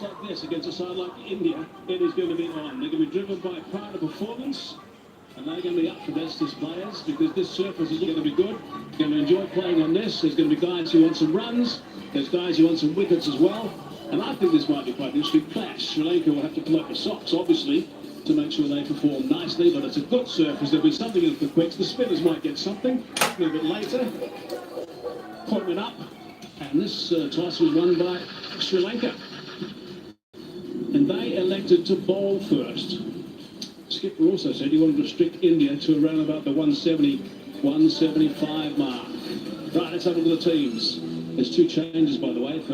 like this against a side like India, it is going to be on. They're going to be driven by pride of performance, and they're going to be up for this as players because this surface is going to be good. They're going to enjoy playing on this. There's going to be guys who want some runs. There's guys who want some wickets as well. And I think this might be quite an interesting clash. Sri Lanka will have to pull up the socks, obviously, to make sure they perform nicely, but it's a good surface. There'll be something in the quicks. The spinners might get something a little bit later. Point went up, and this toss was won by Sri Lanka. And they elected to bowl first. Skipper also said he wanted to restrict India to around about the 170, 175 mark. Right, let's have a look at the teams. There's two changes, by the way, for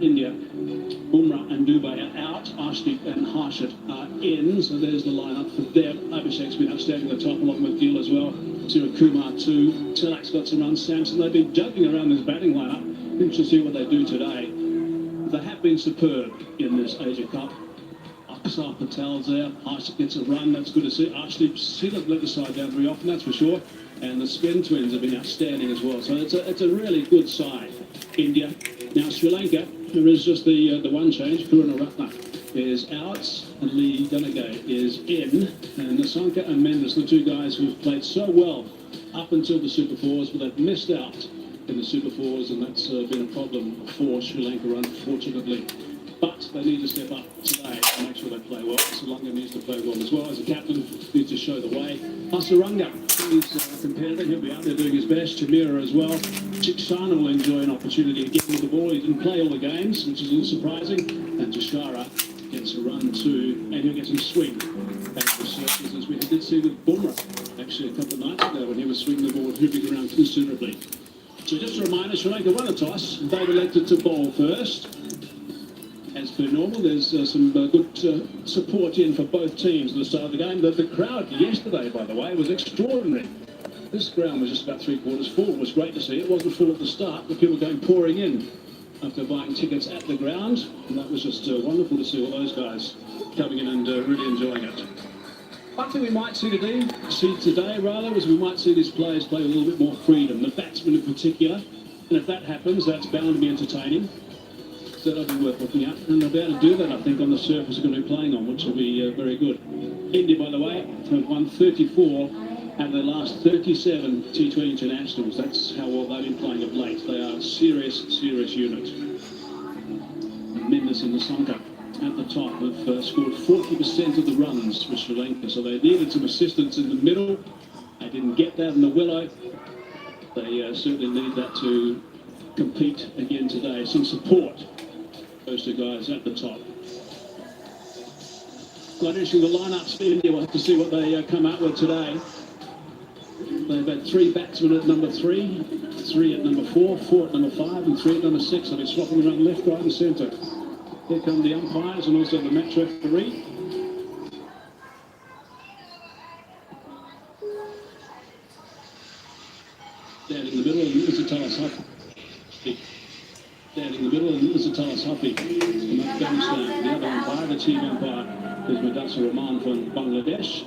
India. Bumrah and Dubey are out. Ashdeep and Harshit are in. So there's the lineup for them. Abhishek's been outstanding at the top, along with Gill as well. Kumar too. Tilak's got some runs. Samson, they've been juggling around this batting lineup. Interesting to see what they do today. They have been superb in this Asia Cup. Aksar Patel's there. Harshit gets a run. That's good to see. Ashdeep doesn't let the side down very often, that's for sure. And the spin twins have been outstanding as well. So it's a really good side, India. Now Sri Lanka, there is just the one change. Karunaratne is out, and Lee Dunagay is in. And Nasanka and Mendes, the two guys who've played so well up until the Super Fours, but they've missed out in the Super Fours, and that's been a problem for Sri Lanka, unfortunately. But they need to step up today and make sure they play well. Srilanka needs to play well as well. As a captain, needs to show the way. Hasaranga, he's a competitor. He'll be out there doing his best. Chamira as well. Chiksana will enjoy an opportunity to get with the ball. He didn't play all the games, which is a little surprising. And Jashara gets a run too, and he'll get some swing back to the surface, as we did see with Bumrah actually a couple of nights ago when he was swinging the ball, dribbling around considerably. So just a reminder, Sri Lanka won a toss. They've elected to bowl first. As per normal, there's some good support in for both teams at the start of the game. The crowd yesterday, by the way, was extraordinary. This ground was just about 3/4 full. It was great to see. It wasn't full at the start, but people going pouring in after buying tickets at the ground. And that was just wonderful to see all those guys coming in and really enjoying it. One thing we might see today, is we might see these players play with a little bit more freedom, the batsmen in particular. And if that happens, that's bound to be entertaining. So that'll be worth looking at, and they'll be able to do that, I think, on the surface they're going to be playing on, which will be very good. India, by the way, have won 34 out of their last 37 T20 internationals. That's how well they've been playing of late. They are a serious unit. And Mendes and Nasanka at the top have scored 40% of the runs for Sri Lanka, so they needed some assistance in the middle. They didn't get that in the willow. They certainly need that to compete again today. Some support. Those two guys at the top. Quite interesting, the lineups for India. We'll have to see what they come out with today. They've had 3 batsmen at number 3, 3 at number 4, 4 at number 5, and 3 at number 6. They'll be swapping around left, right, and centre. Here come the umpires and also the match referee. Down in the middle, and Isatala Safi. Down in the middle, and Isatala Safi from Afghanistan. The other umpire, the chief umpire, is Mudassar Rahman from Bangladesh.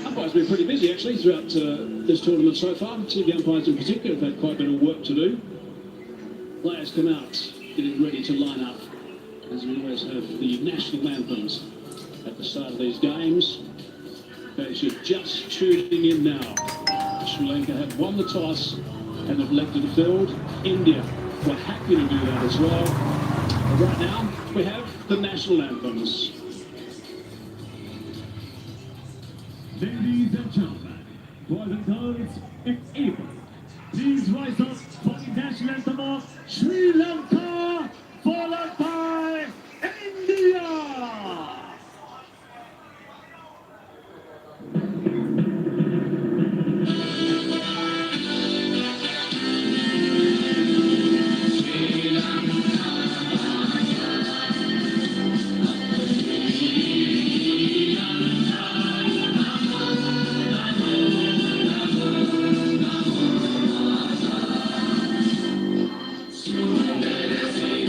Umpires have been pretty busy actually throughout this tournament so far. TV umpires in particular have had quite a bit of work to do. Players come out getting ready to line up, as we always have the national anthems at the start of these games. Okay, so just tuning in now. Sri Lanka have won the toss and have elected the field. India were happy to do that as well. But right now, we have the national anthems. Ladies and gentlemen, boys and girls, it's evening. Please rise up for the national anthem of Sri Lanka, followed by India. Sri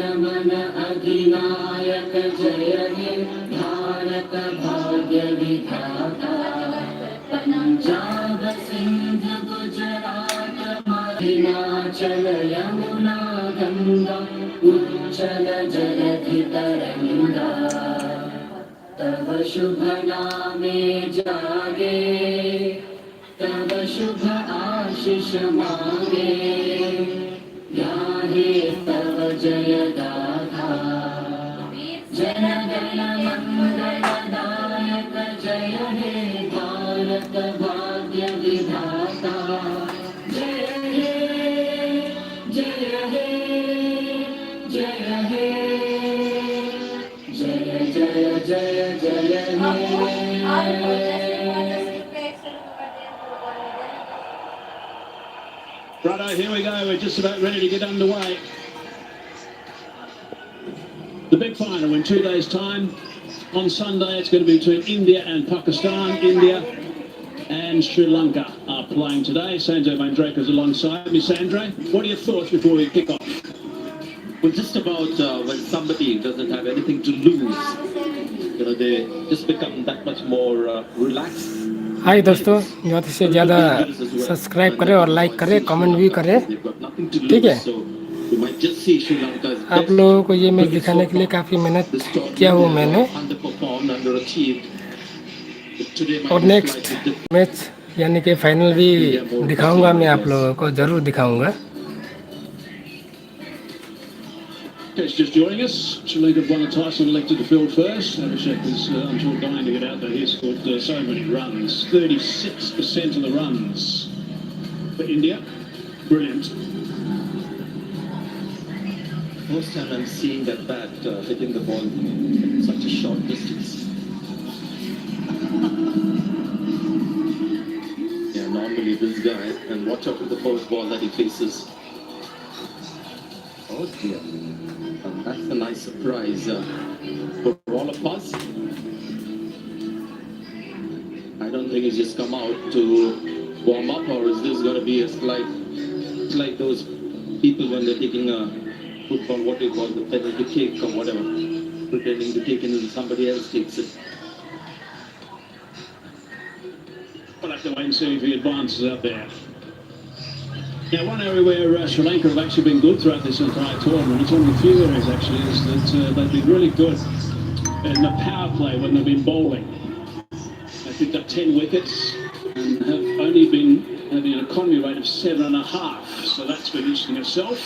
Jana Gana Mana अधिनायक जय हे भारत भाग्य विधाता पंजाब सिंध गुजरात हिमाचल यमुना गंगा उच्चल जलधि तरंगा तव शुभ नामे जागे तव शुभ आशीष मांगे गाहे तव जय गाथा जन गण मंगलदायक जय हे भारत भाग्य विधाता जय हे जय हे जय हे जय जय जय जय हे Righto, here we go. We're just about ready to get underway. The big final in 2 days' time. On Sunday, it's going to be between India and Pakistan. India and Sri Lanka are playing today. Sanjay Mandraker's alongside me. Sanjay, what are your thoughts before we kick off? Well, just about when somebody doesn't have anything to lose, they just become that much more relaxed. हाय दोस्तों, ज़्यादा से ज़्यादा subscribe करें और like करें, comment भी करें। ठीक है, आप लोगों को ये मैच दिखाने के लिए काफ़ी मेहनत किया हूँ मैंने, और नेक्स्ट मैच यानी कि फाइनल भी दिखाऊंगा मैं आप लोगों को, ज़रूर दिखाऊंगा। Wickets just joining us. Sri Lanka won Tyson elected to field first. Abhishek is, I'm sure, dying to get out there. He scored so many runs. 36% of the runs for India. Brilliant. First time I'm seeing that bat hitting the ball such a short distance. Yeah, normally this guy, and watch out for the first ball that he faces. Oh dear. And that's a nice surprise for all of us. I don't think he's just come out to warm up, or is this going to be like those people when they're taking a football, what do you call the penalty kick or whatever, pretending to take it and somebody else takes it. We'll have to wait and see if he advances out there. Now, one area where Sri Lanka have actually been good throughout this entire tournament, it's one of the few areas actually, is that they've been really good in the power play when they've been bowling. They picked up 10 wickets and have only been having an economy rate of 7.5, so that's been interesting itself.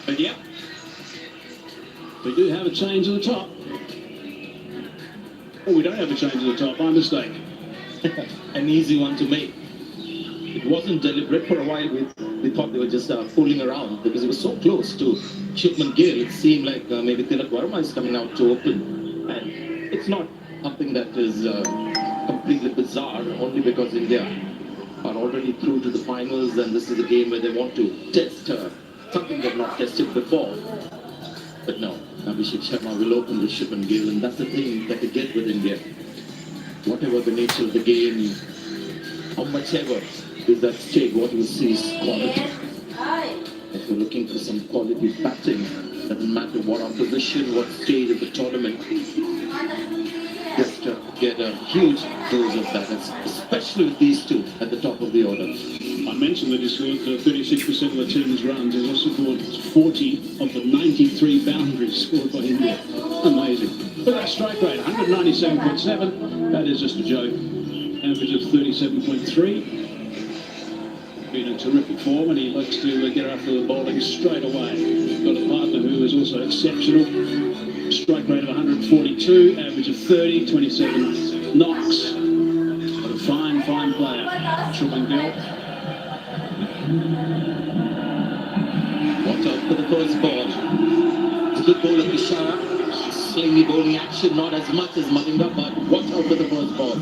But yeah, we do have a change at the top. Oh, we don't have a change at the top, my mistake. An easy one to make. It wasn't deliberate. For a while we thought they were just fooling around because it was so close to Shubman Gill. It seemed like maybe Tilak Verma is coming out to open, and it's not something that is completely bizarre, only because India are already through to the finals, and this is a game where they want to test something they've not tested before. But no, Abhishek Sharma will open the Shubman Gill, and that's the thing that they get with India. Whatever the nature of the game, how much ever is at stake, what you see is quality. If you're looking for some quality batting, doesn't matter what opposition, what stage of the tournament, just get a huge dose of that, especially with these two at the top of the order. I mentioned that he scored 36% of the team's runs. He's also scored 40 of the 93 boundaries scored by India. Amazing. Look at that strike rate, 197.7. That is just a joke. Average of 37.3. Been in terrific form, and he likes to get after the bowling straight away. Got a partner who is also exceptional. Strike rate of 142, average of 30, 27 knocks. What a fine player, Shubman Gill. Watch out for the first ball. It's a good ball of Ishara. Slingy bowling action, not as much as Malinga, but watch out for the first ball.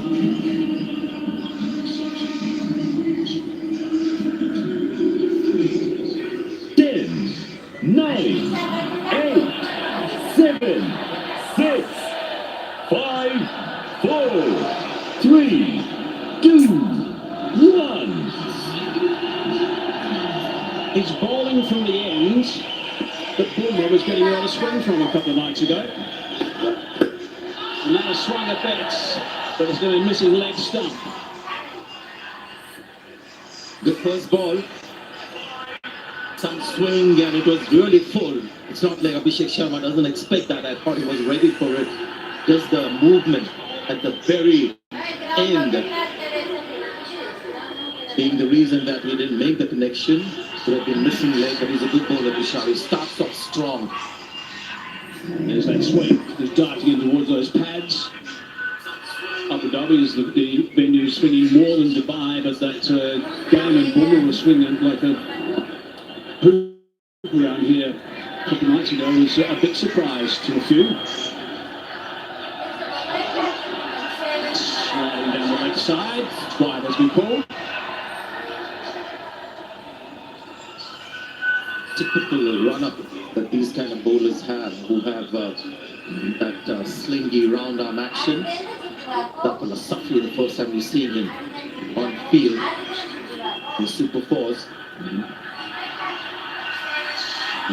9, 8, 7, 6, 5, 4, 3, 2, 1. He's bowling from the ends, that Bulmer was getting a lot of swing from a couple of nights ago. And now a swing at Betts, but it's going to be missing leg stump. Good first ball. Some swing and it was really full. It's not like Abhishek Sharma doesn't expect that. I thought he was ready for it. Just the movement at the very end being the reason that we didn't make the connection. Would have been missing leg, but he's a good bowler, Vishal. He starts off strong. There's that swing, just darting in towards those pads. Abu Dhabi is the venue swinging more than Dubai, but that game and Bulmer was swinging like a hoop around here a couple of nights ago was a big surprise to a few. Sliding down the leg side, wide has been called. Typical run-up that these kind of bowlers have, who have that slingy round-arm action. That philosophy the first time you see him on field in Super Fours.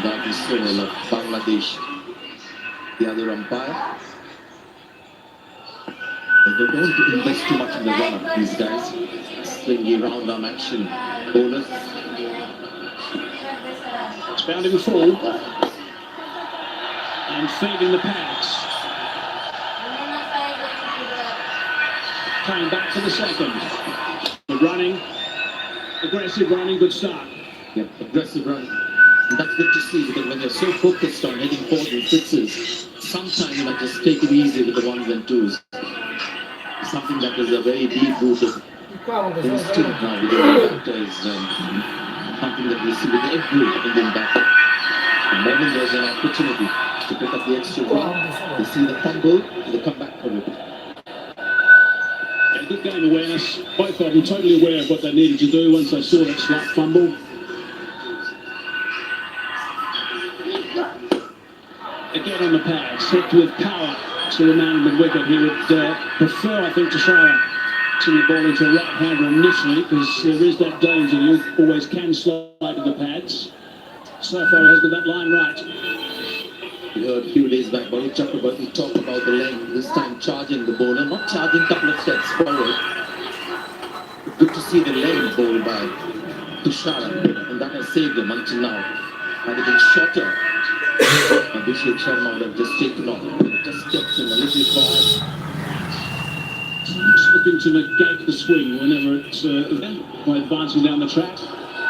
That is Sohail of Bangladesh, the other umpire. They don't invest too much in the run-up, these guys. Slingy round-arm action bowlers. It's found him full and feeding the pads. Coming back for the second. The running, aggressive running, good start. Yeah, aggressive running. And that's good to see, because when you're so focused on hitting fours and sixes, sometimes you might just take it easy with the ones and twos. Something that is a very deep-rooted instinct now with the batters, and something that we see with every Indian batter. The moment there's an opportunity to pick up the extra run, they see the fumble, they come back for it. Yeah, good game awareness. Both of them totally aware of what they needed to do once they saw that slight fumble. Again on the pads, hit with power to the man in the wicket. He would prefer, I think, to try to ball into a right-hander initially, because there is that danger. You always can slide to the pads. So far, he has got that line right. We heard a few days back, Baru Chakrabarti talk about the length, this time charging the bowler, not charging a couple of steps forward. Good to see the length bowled by Tushara, and that has saved him until now. Had it been shorter, Abhishek Sharma would have just taken off. Just stepped in a little far. Just looking to negate the swing whenever it's there, by advancing down the track.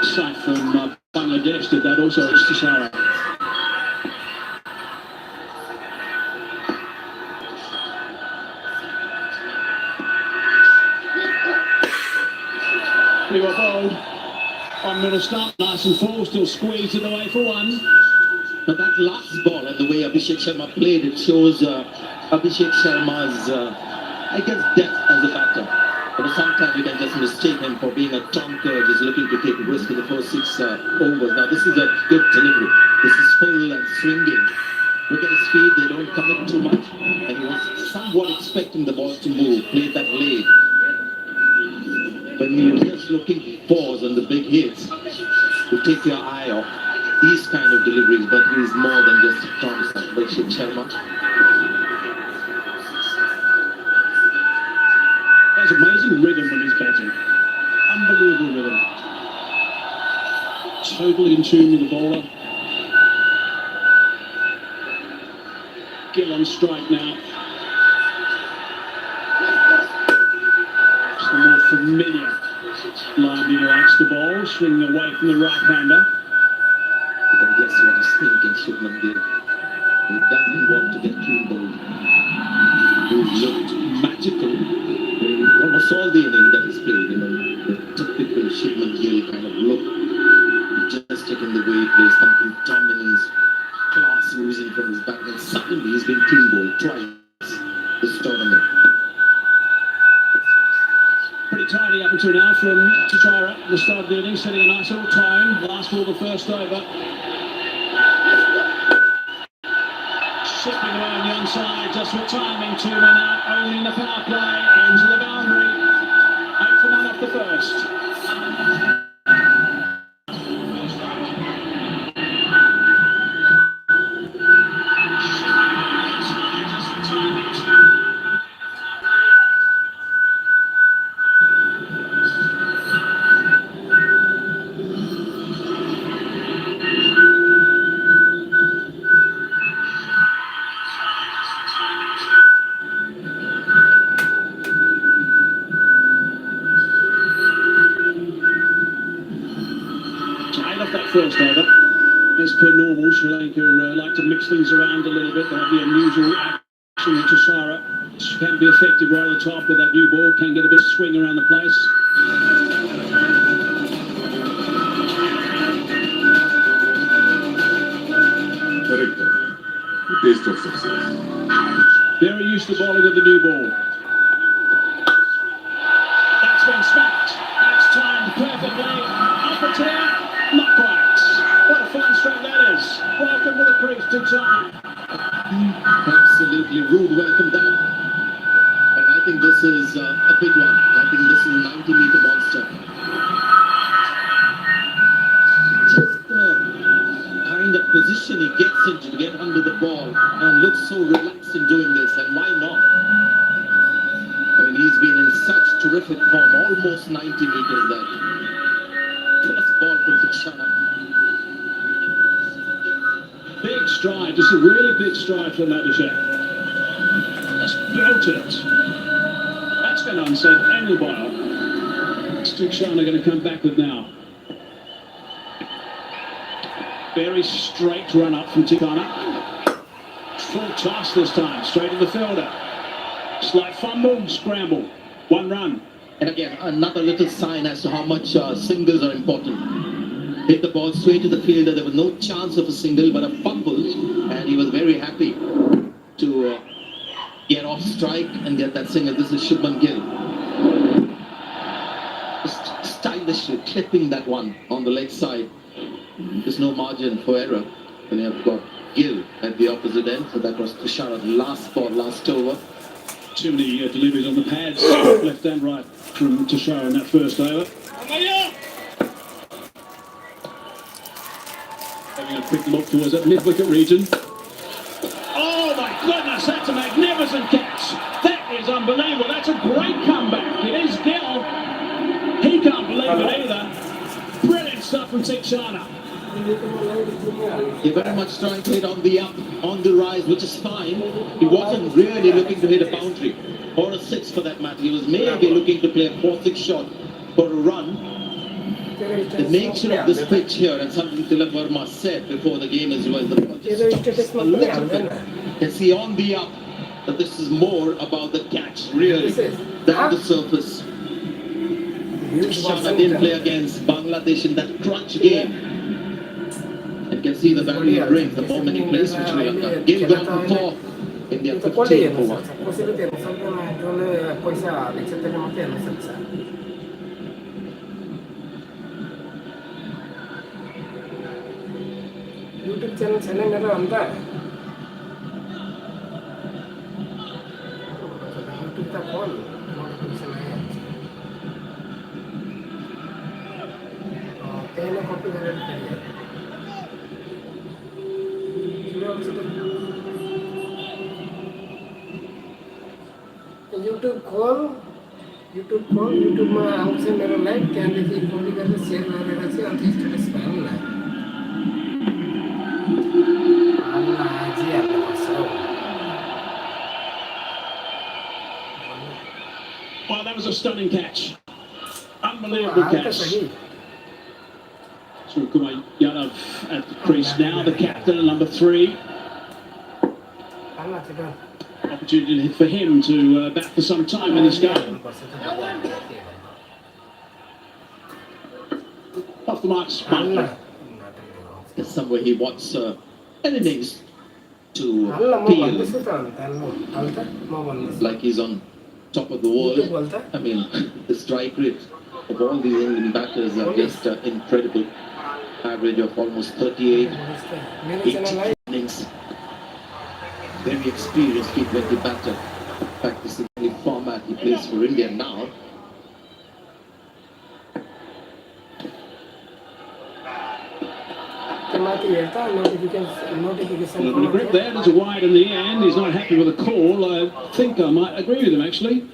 Side from Bangladesh did that also, it's Tushara. We were bowled on middle stump, nice and full, still squeezed it away for one. But that last ball and the way Abhishek Sharma played, it shows Abhishek Sharma's, I guess, depth as a batter. But sometimes you can just mistake him for being a tonker, just looking to take a risk in the first 6 overs. Now this is a good delivery. This is full and swinging. Look at his feet, they don't commit too much. And he was somewhat expecting the ball to move, played that late. When you're just looking for pause on the big hits, you take your eye off these kind of deliveries, but he's more than just a Thomas Abhishek Sharma. Has amazing rhythm when he's batting. Unbelievable rhythm. Totally in tune with the bowler. Gill on strike now. It's the more familiar line he likes the ball, swinging away from the right-hander. You can guess what he's thinking, Shubman Gill. He doesn't want to get clean bowled. He's looked magical in almost all the innings that he's played, the typical Shubman Gill kind of look. Majestic in the way he plays, something dominance, class oozing from his back, and suddenly he's been clean bowled twice this tournament. Pretty tidy up until now from Tushara at the start of the innings, setting a nice little tone. Last ball, the first over. Slipping away on the onside, just for timing, 2 men out, only in the power play, into the boundary. 8 for 1 off the first. straight off that first over. As per normal, Sri Lanka like to mix things around a little bit. They have the unusual action with Chisara. Can be effective right at the top with that new ball. Can get a bit of swing around the place. Correct. The taste of success. Very used to bowling with the new ball. That's been smacked. That's timed perfectly. Up and down. Not quite. What a fine stroke that is. Welcome to the crease to time. Absolutely rude welcome down. And I think this is a big one. I think this is a 90-meter monster. Just the kind of position he gets into to get under the ball and looks so relaxed in doing this. And why not? I mean, he's been in such terrific form, almost 90 meters there. First ball from Tikshana. Big stride, just a really big stride from Abhishek. Just belted it. That's been unsaid any while. Tikshana going to come back with now. Very straight run up from Tikshana. Full toss this time, straight to the fielder. Slight fumble, scramble, 1 run. And again, another little sign as to how much singles are important. Hit the ball straight to the fielder. There was no chance of a single, but a fumble. And he was very happy to get off strike and get that single. This is Shubman Gill. Just stylishly clipping that one on the leg side. There's no margin for error when you have got Gill at the opposite end. So that was Tushara's last ball, last over. Too many deliveries on the pads, left and right from Tushara in that first over. Having a quick look towards that mid-wicket region. Oh my goodness, that's a magnificent catch. That is unbelievable. That's a great comeback. It is Gill. He can't believe it either. Brilliant stuff from Tikshana. He very much trying to hit on the up, on the rise, which is fine. He wasn't really looking to hit a boundary or a 6 for that matter. He was maybe looking to play a 4-6 shot for a run. The nature of this pitch here, and something Tilak Verma said before the game as well, the ball just stops a little bit. You see on the up that this is more about the catch, really, than the surface. Shana didn't play against Bangladesh in that crunch game. You can see the value it brings the moment he plays for Sri Lanka. Game gone for 4, India 15 for 1. YouTube channel channel मेरा अंदर YouTube का कौन notification है पहले copy करें YouTube खोल YouTube में हमसे मेरा लाइक क्या देखिए कॉपी करके शेयर करेगा से अंत स्टेटस पे आना Well, that was a stunning catch. Unbelievable catch. Suryakumar Yadav at the crease now, the captain, number 3. Opportunity for him to bat for some time in this game. Off the mark, Somewhere he wants an innings to feel like he's on top of the world. I mean, the strike rate of all these Indian batters are just incredible. Average of almost 38 innings. Very experienced T20 batter. In fact, this is the only format he plays for India now. The grip there, there's a wide in the end. He's not happy with the call. I think I might agree with him actually.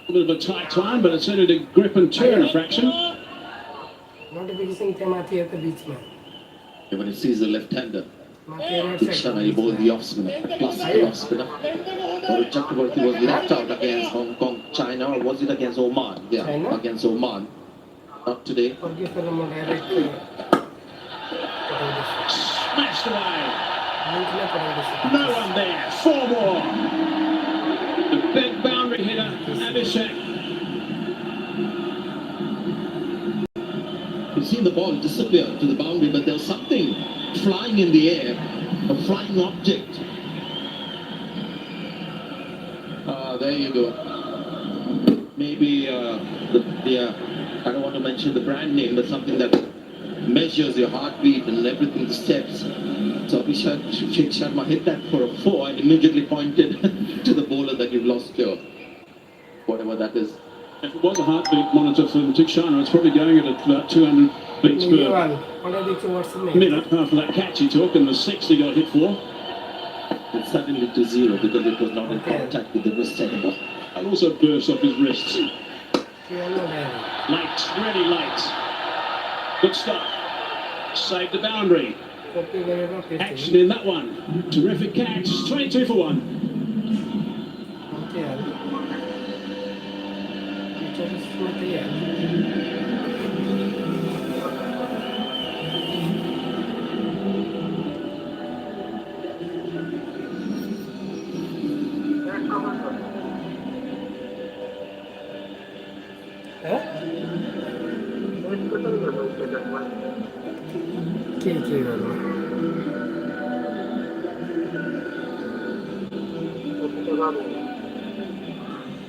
A bit of a tight time, but it's only to grip and turn a fraction. When he sees the left-hander, Tikshana, he bowled the off-spinner, plus the off-spinner. Chakravarti was left out against Hong Kong, China, or was it against Oman? Yeah, against Oman. Not today. Smashed away. Linkle put No one there. 4 more. The big boundary hitter, Abhishek. You've seen the ball disappear to the boundary, but there's something flying in the air, a flying object. There you go. Maybe I don't want to mention the brand name, but something that measures your heartbeat and everything, the steps. So Abhishek Sharma hit that for a 4 and immediately pointed to the bowler that you've lost your, whatever that is. If it was a heartbeat monitor from Tikshana, it's probably going at about 200 beats per minute after that catch he took, and the 6 he got hit for. It's suddenly to 0 because it was not in contact with the wrist anymore. And also burst off his wrists. Yeah. Late, really late. Good stuff. Saved the boundary. Action in that one. Terrific catch. 22 for 1.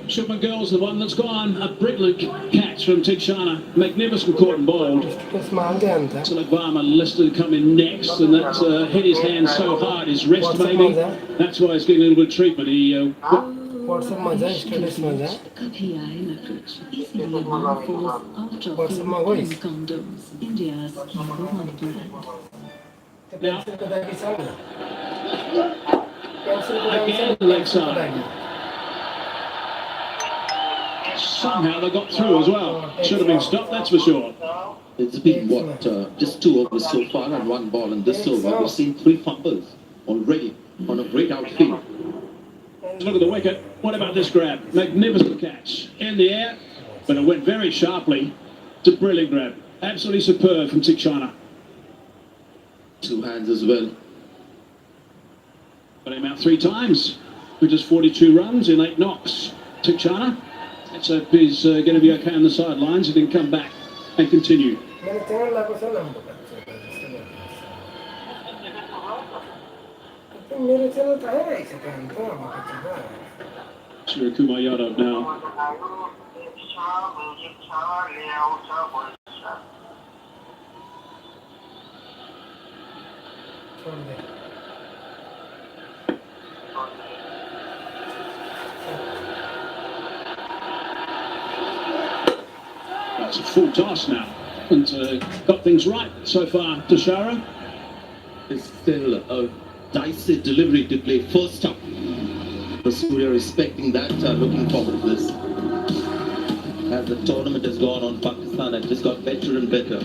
Shipman Girls, the one that's gone. A brilliant catch from Tikshana. Magnificent caught and bowled. Salagvama listed coming next, and that's hit his hand so hard, his wrist maybe. That's why he's getting a little bit of treatment. He WhatsApp मजा status मजा WhatsApp मा गइस now again leg side. Somehow they got through as well. Should have been stopped, that's for sure. It's been what, just 2 overs so far and 1 ball in this over. We've seen 3 fumbles already on a great outfield. Look at the wicket. What about this grab? Magnificent catch in the air, but it went very sharply. It's a brilliant grab. Absolutely superb from Tikshana. 2 hands as well. Got him out 3 times, with just 42 runs in 8 knocks. Tikshana, let's hope he's going to be okay on the sidelines and then come back and continue. Surya Kumar Yadav now. That's a full toss now, and got things right so far. Tushara. It's still a dicey delivery to play first up. The Surya respecting that, looking forward to this. As the tournament has gone on, Pakistan has just got better and better.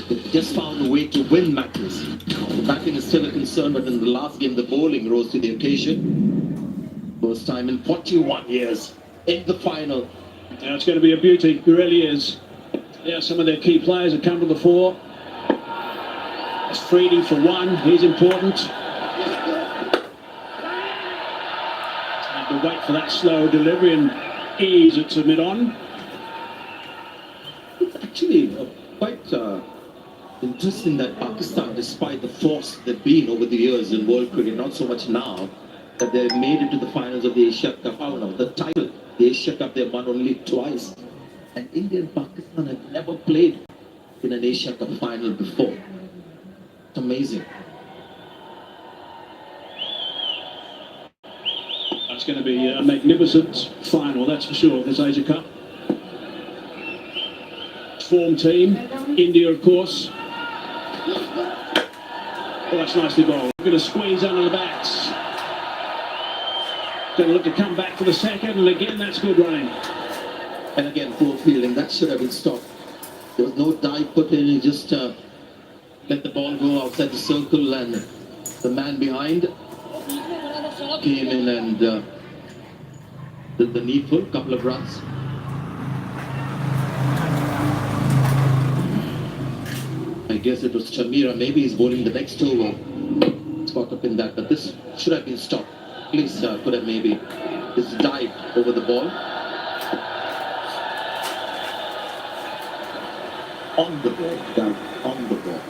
They've just found a way to win matches. The batting is still a concern, but in the last game, the bowling rose to the occasion. First time in 41 years in the final. Now it's going to be a beauty, it really is. Yeah, some of their key players have come to the fore. It's Freedy for 1, he's important. Have to wait for that slow delivery and ease it to mid-on. It's actually quite interesting that Pakistan, despite the force they've been over the years in world cricket, not so much now, that they've made it to the finals of the Asia Cup. Oh no, the title, the Asia Cup, they've won only twice. And India and Pakistan have never played in an Asia Cup final before. It's amazing. It's going to be a magnificent final, that's for sure, this Asia Cup. Form team, India of course. Oh, that's nicely bowled. Going to squeeze under the bats. Going to look to come back for the second, and again that's good running. And again, poor fielding, that should have been stopped. There was no dive put in, he just let the ball go outside the circle, and the man behind came in and did the needful, couple of runs. guess it was Chamira. Maybe he's bowling the next over. It's caught up in that, but this should have been stopped. Please could have maybe just dived over the ball. On the ball, down on the ball.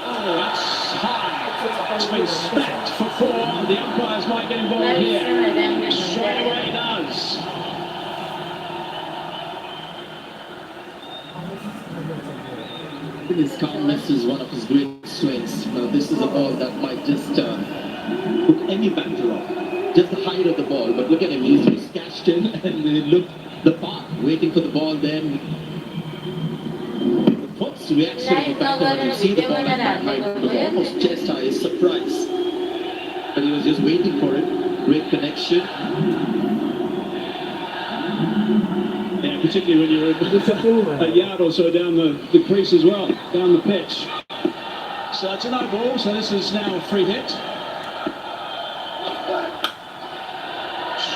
Oh, that's high. It's been stacked for 4. The umpires might get involved here. Straight away he does. I think his calmness is one of his great strengths. Now, this is a ball that might just put any batter off. Just the height of the ball, but look at him, he's just cashed in and look the path, waiting for the ball. Then the first reaction of the batter when you see the ball at that height was almost chest high, is surprise. But he was just waiting for it. Great connection. Yeah, particularly when you're a yard or so down the crease as well, down the pitch. So it's a no ball, so this is now a free hit.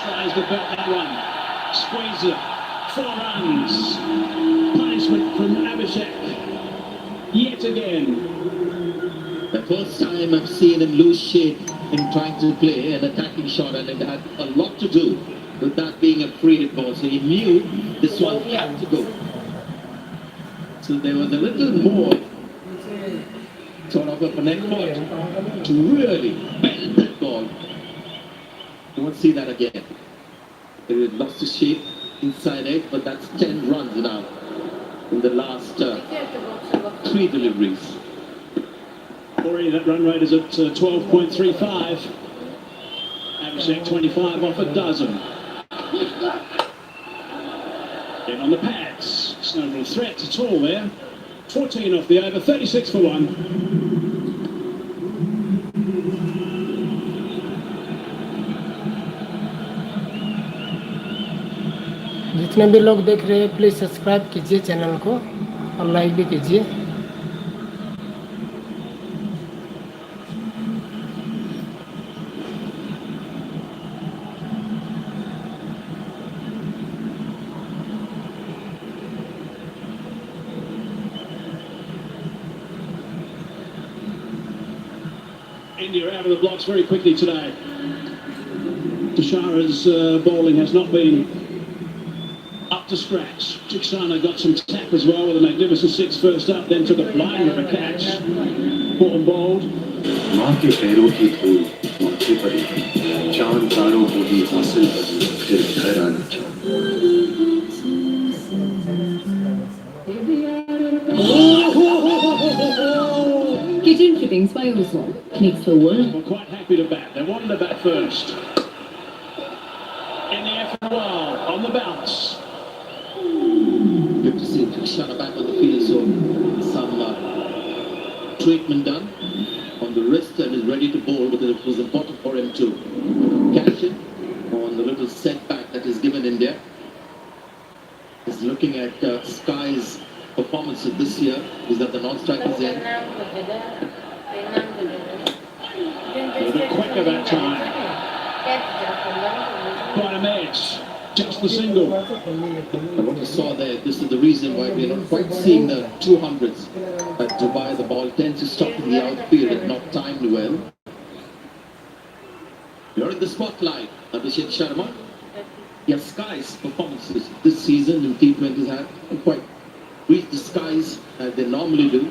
Tries to belt that one. Squeeze it. 4 runs. Punishment from Abhishek. Yet again. The first time I've seen him lose shape in trying to play an attacking shot, and it had a lot to do with that being a free hit ball. So he knew this one had to go. So there was a little more sort of an effort to really bend that ball. You won't see that again. He lost his shape inside it, but that's 10 runs now in the last 3 deliveries. Already that run rate is at 12.35. Abhishek 25 off a dozen. Then on the pads. It's no real threat at all there. 14 off the over, 36 for 1. जितने भी लोग देख रहे हैं please subscribe कीजिए channel को और like भी कीजिए। India out of the blocks very quickly today. Tushara's bowling has not been up to scratch. Chiksana got some tap as well with a magnificent 6 first up, then took a blind of a catch. Caught and bowled. माँ के पैरों की धूल माथे पड़ी, चांद तारों को भी हासिल करी, फिर घर आना चाहूँ। Kitchen fittings by Oswald makes the world. We're quite happy to bat. They wanted to bat first. In the air for a while, on the bounce. Good to see Chiksana back on the field, so some treatment done on the wrist and is ready to bowl, because it was important for him to catch it on the little setback that is given India. He's looking at Sky's performance of this year. Is that the non-strikers in? A little bit quicker that time. Quite a match. Just the single. And what you saw there, this is the reason why we're not quite seeing the 200s at Dubai. The ball tends to stop in the outfield and not timed well. You're in the spotlight, Abhishek Sharma. Yes, Sky's performances this season in T20s have quite reached the skies as they normally do.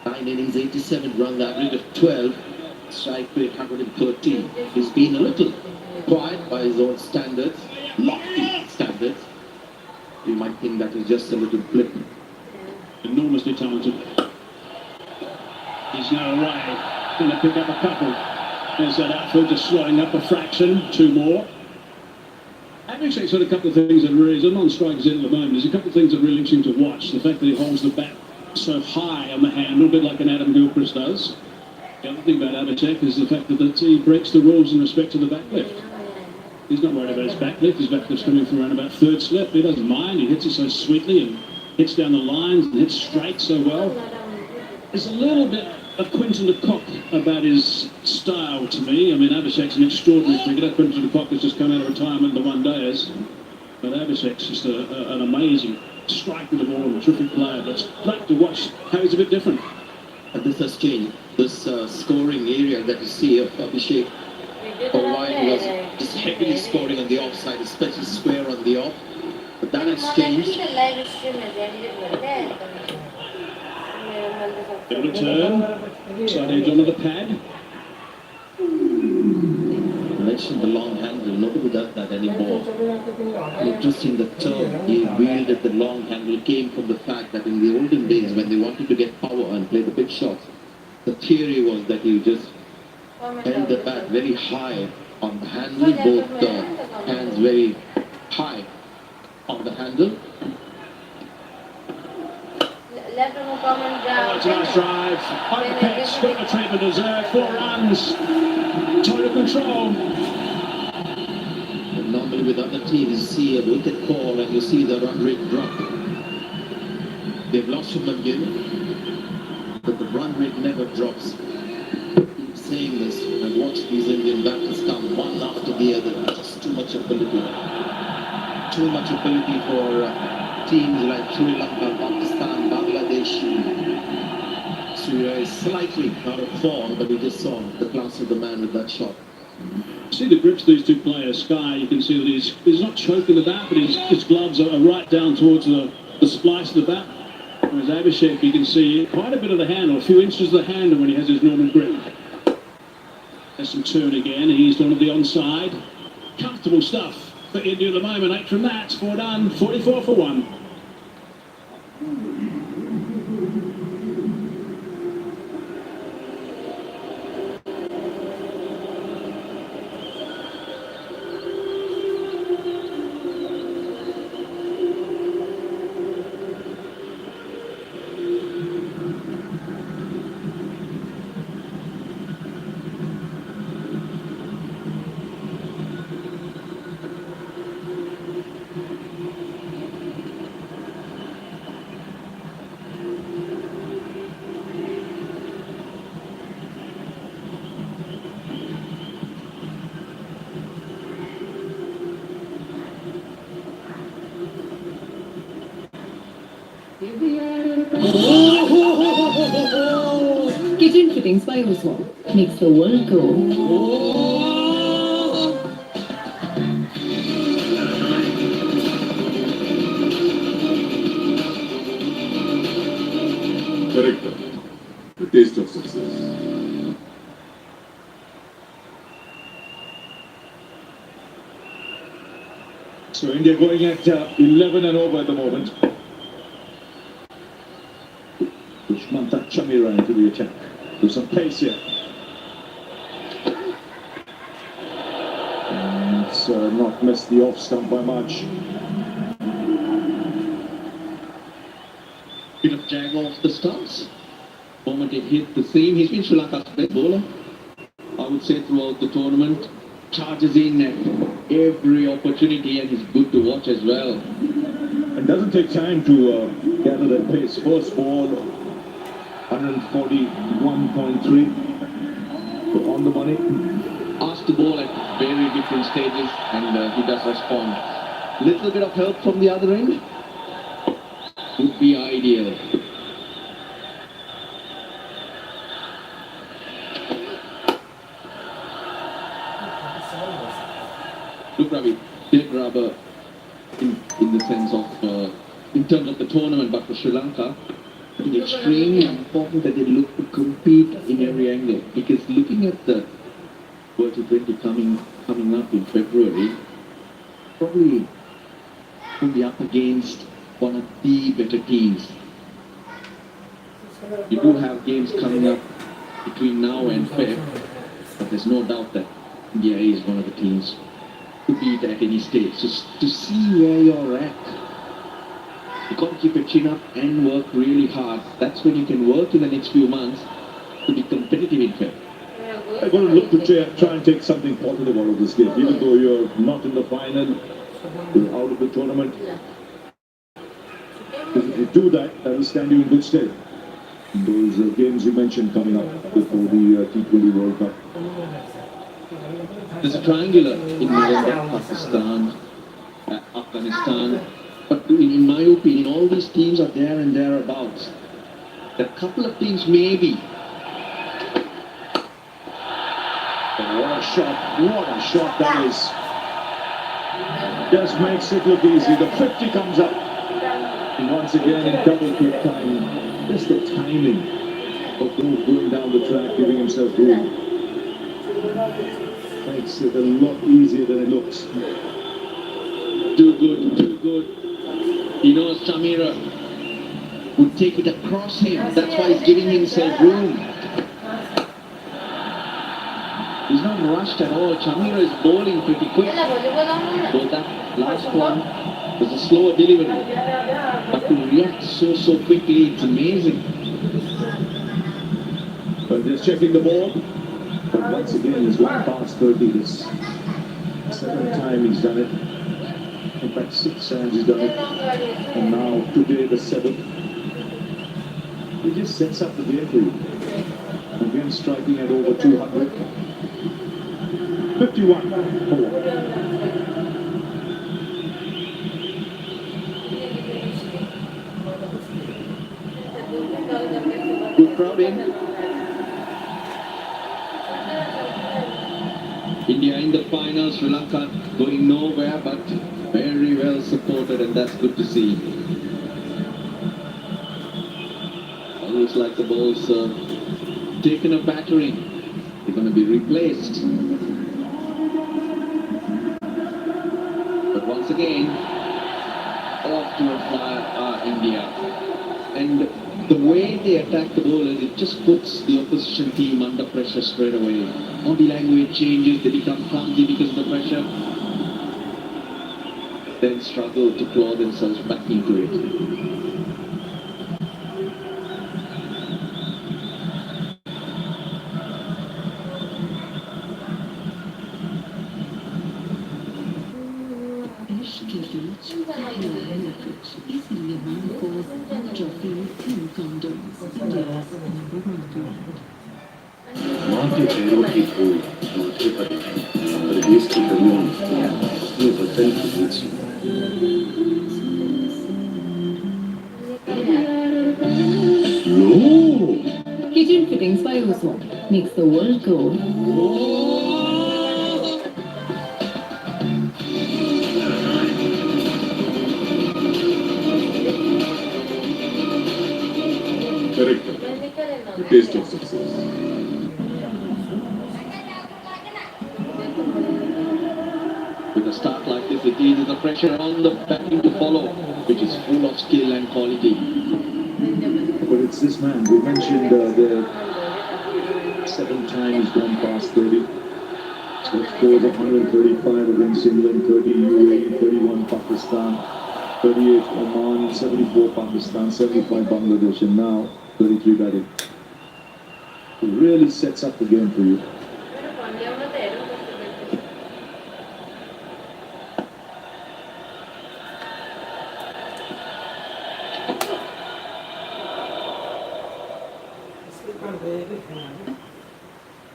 9 innings, 87 runs, average of 12, strike rate 113. He's been a little quiet by his own standards, lofty standards. You might think that is just a little blip. Enormously talented. He's now away. Going to pick up a couple. There's that outfield just slowing up a fraction. 2 more. Abhishek's got a couple of things that really, as a non-strikers in at the moment, there's a couple of things that are really interesting to watch. The fact that he holds the bat so high on the handle, a bit like an Adam Gilchrist does. The other thing about Abhishek is the fact that he breaks the rules in respect to the back lift. He's not worried about his back lift. His back lift's coming from around about 3rd slip. He doesn't mind. He hits it so sweetly and hits down the lines and hits straight so well. There's a little bit of Quinton de Kock about his style to me. I mean, Abhishek's an extraordinary cricketer. Quinton de Kock has just come out of retirement, the one-dayers. But Abhishek's just an amazing striking the ball, a terrific player. But it's great to watch how he's a bit different. And this has changed. This scoring area that you see of Abhishek, for a while he was just heavily scoring on the offside, especially square on the off. But that has changed. Bit of a turn. Side edge onto the pad. I mentioned the long handle. Nobody does that anymore. Interesting, the term he wielded the long handle came from the fact that in the olden days when they wanted to get power and play the big shots, the theory was that you just held the bat very high on the handle, both hands very high on the handle. Oh, it's a nice drive. On the pitch, got the treatment deserved. 4 runs. Total control. And normally with other teams, you see a wicket call and you see the run rate drop. They've lost him again, but the run rate never drops. Keep saying this. I've watched these Indian batters come one after the other. Just too much ability. Too much ability for teams like Sri Lanka, Pakistan, Bangladesh. Surya is slightly out of form, but we just saw the class of the man with that shot. See the grips these two players. Sky, you can see that he's not choking the bat, but his gloves are right down towards the splice of the bat. Whereas Abhishek, you can see quite a bit of the handle, a few inches of the handle when he has his normal grip. There's some turn again, eased onto the onside. Comfortable stuff for India at the moment. 8 from that, 4 done, 44 for 1. Kitchen fittings by Oswald makes the world go. Character, the taste of success. So India going at 11 and over at the moment. Dushmanta Chamira into the attack. There's some pace here. And it's not missed the off stump by much. Bit of jag off the stumps. Moment it hit the seam. He's been Sri Lanka's best bowler, I would say, throughout the tournament. Charges in at every opportunity and he's good to watch as well. And doesn't take time to gather that pace. First ball, 141.3. So on the money. Asked the ball at very different stages and he does respond. Little bit of help from the other end would be ideal. Look, Ravi, dead rubber in the sense of, in terms of the tournament, but for Sri Lanka, I think it's extremely important that they look to compete in every angle. Because looking at the World T20 coming up in February, probably will be up against one of the better teams. You do have games coming up between now and Feb, but there's no doubt that India is one of the teams to beat at any stage. Just to see where you're at. You got to keep your chin up and work really hard. That's when you can work in the next few months to be competitive in Feb. I'm going to look to try and take something positive out of this game. Even though you're not in the final, you're out of the tournament. If you do that, that will stand you in good stead. Those games you mentioned coming up before the T20 World Cup. There's a triangular in November, Pakistan, Afghanistan, But in my opinion, all these teams are there and thereabouts. A couple of teams maybe. And what a shot that is. Just makes it look easy. The 50 comes up. And once again in double quick time. Just the timing of going down the track, giving himself room. Makes it a lot easier than it looks. Too good, too good. He knows Chamira would take it across him. That's why he's giving himself room. He's not rushed at all. Chamira is bowling pretty quick. So that last one was a slower delivery. But to react so quickly, it's amazing. But just checking the ball. But once again, he's gone past 30. This seventh time he's done it. In fact, 6 times he's done it. And now, today, the 7th. He just sets up the game for you. Again, striking at over 200. 51. Good crowd in. India in the final, Sri Lanka going nowhere, but very well supported, and that's good to see. Looks like the ball's taken a battering. They're going to be replaced. But once again, off to a flyer are India. And the way they attack the bowlers, it just puts the opposition team under pressure straight away. Body language changes, they become clumsy because of the pressure. Then struggle to claw themselves back into it. Wickets easily won for trophy 10 condoms. India's #1 brand. माँ के पैरों की धूल माथे पर प्रदेश की कमियों अपने बदन की बीच Kitchen fittings by Oswald makes the world go. Character. The taste of success. With a start like this, it eases the pressure on the batting to follow, which is full of skill and quality. But it's this man. We mentioned the 7 times gone past 30. So scores of 135 against England, 30 UAE, 31 Pakistan, 38 Oman, 74 Pakistan, 75 Bangladesh, and now 33 batting. It really sets up the game for you.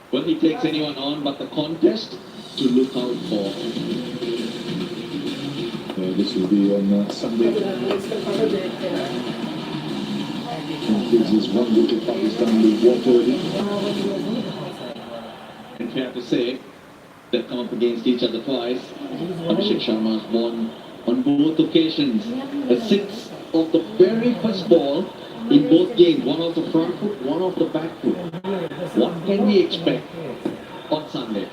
Well, he takes anyone on but the contest to look out for. This will be on Sunday. This is 1 wicket Pakistan will walk already. And fair to say, they've come up against each other twice. Abhishek Sharma's won on both occasions. A 6 of the very first ball in both games. One off the front foot, one off the back foot. What can we expect on Sunday?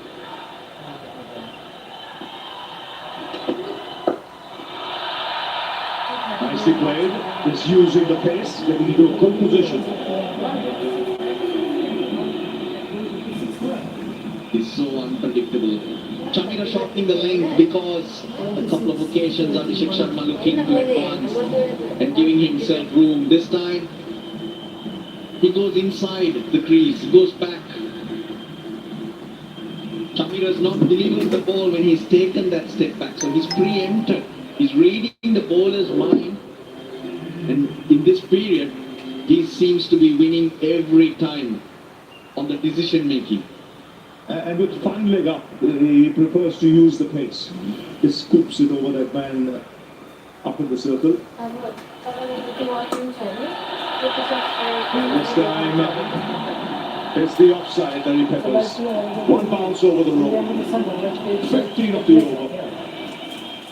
Nicely played. Just using the pace, getting into a good position. It's so unpredictable. Chamira shortening the length because a couple of occasions Abhishek Sharma looking to advance and giving himself room. This time he goes inside the crease, he goes back. Chamira is not delivering the ball when he's taken that step back, so he's pre-entered. He's reading the bowler's mind, and in this period he seems to be winning every time on the decision making. And with fine leg up, he prefers to use the pace. He scoops it over that man up in the circle. And this time, it's the offside that he peppers. One bounce over the rope. 15 of the over.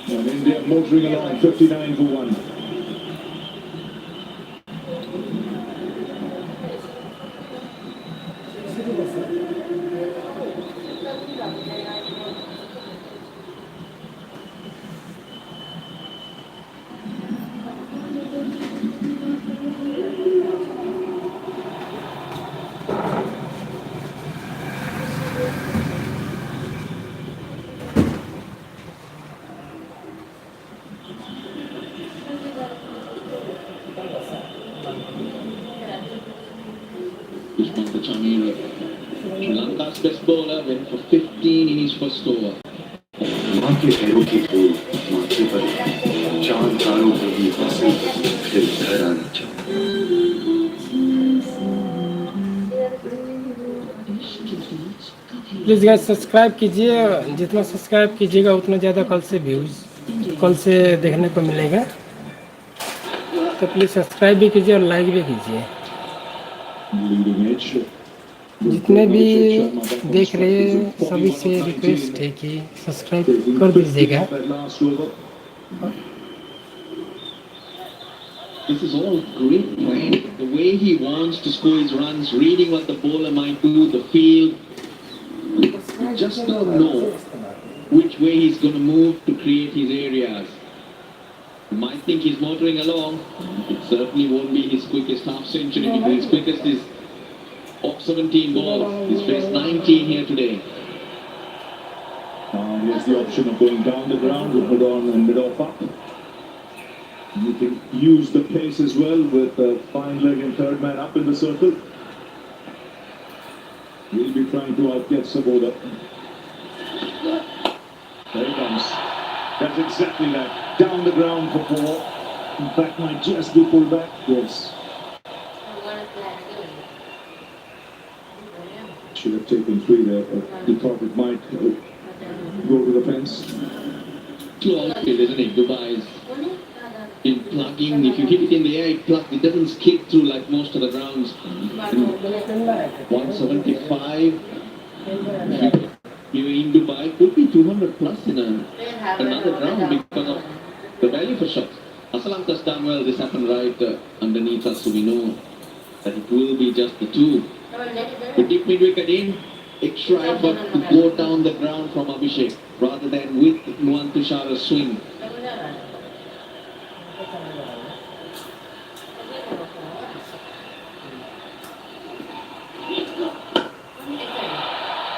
And India motoring along 59 for 1. Sri Lanka's best bowler went for 15 in his first over. माँ के पैरों की धूल माथे पर चांद तारों को भी हासिल कर फिर घर आना चाहूँ प्लीज़ गाइस सब्सक्राइब कीजिए, जितना सब्सक्राइब कीजिएगा उतना ज़्यादा कल से देखने को मिलेगा। तो प्लीज़ सब्सक्राइब भी कीजिए और लाइक भी कीजिए। जितने भी देख रहे हैं सभी से रिक्वेस्ट है कि सब्सक्राइब कर दीजिएगा। This is all great plan. The way he wants to score his runs, reading what the bowler might do, the field. Just don't know which way he's going to move to create his areas. You might think he's motoring along. It certainly won't be his quickest half century because his quickest is off 17 balls. He's faced 19 here today. Here's the option of going down the ground with mid-on and mid-off up. You can use the pace as well with a fine leg and third man up in the circle. He'll be trying to outget Saboda. There he comes. That's exactly that. Down the ground for 4. In fact, might just be pulled back. Yes. Should have taken 3 there, but he thought it might go to the fence. Too outfield, isn't it? Dubai's in plugging. If you hit it in the air, it plugs. It doesn't skip through like most of the grounds. 175. You're in Dubai, could be 200 plus in another ground because of the value for shots. Srilanka's done well. This happened right underneath us, so we know that it will be just the 2. The deep mid-wicket in, extra effort to go down the ground from Abhishek rather than with Nuwan Tushara's swing.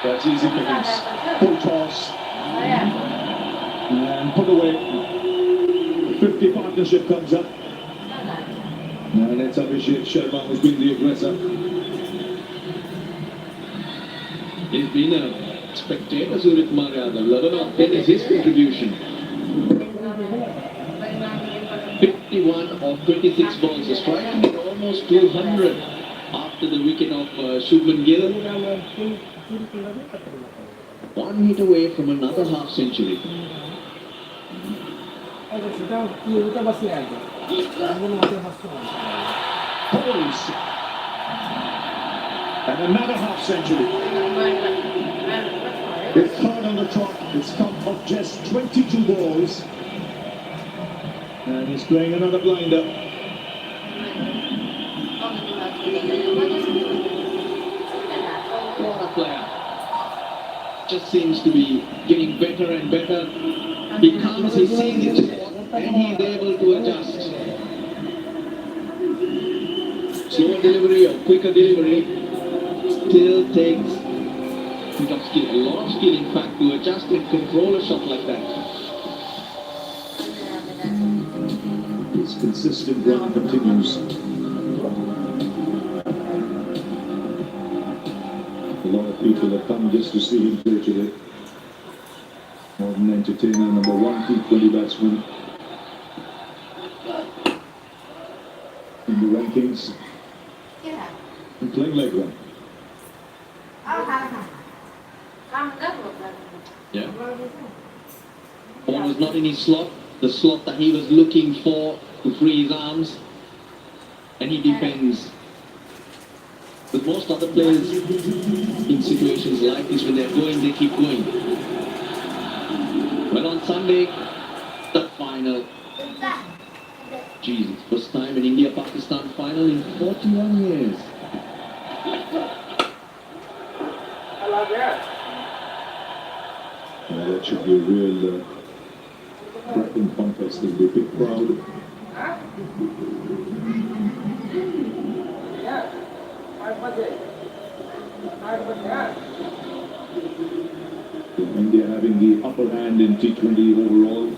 That's easy pickings. Full toss. And put away. 50 partnership comes up. And it's Abhishek Sharma who's been the aggressor. He's been a spectator, Surya Kumar Yadav. 11 of 10 is his contribution. 51 of 26 balls. A strike rate almost 200 after the wicket of Shubman Gill. 1 hit away from another half century. Pulls. And another half century. It's third on the trot. It's come off just 22 balls. And he's playing another blinder. What a player. Just seems to be getting better and better. He comes, he sees his spot, and he's able to adjust. Slower delivery or quicker delivery still takes a bit of skill, a lot of skill in fact, to adjust and control a shot like that. His consistent run continues. A lot of people have come just to see him play today. Modern entertainer, number 1 T20 batsman in the rankings. And playing like one. Yeah. Ball was not in his slot. the slot that he was looking for to free his arms, and he defends. With most other players in situations like this, when they're going, they keep going. Well, on Sunday, the final. Jesus, first time in India-Pakistan final in 41 years. That should be a real cracking contest. There'll be a big crowd. India having the upper hand in T20 overall.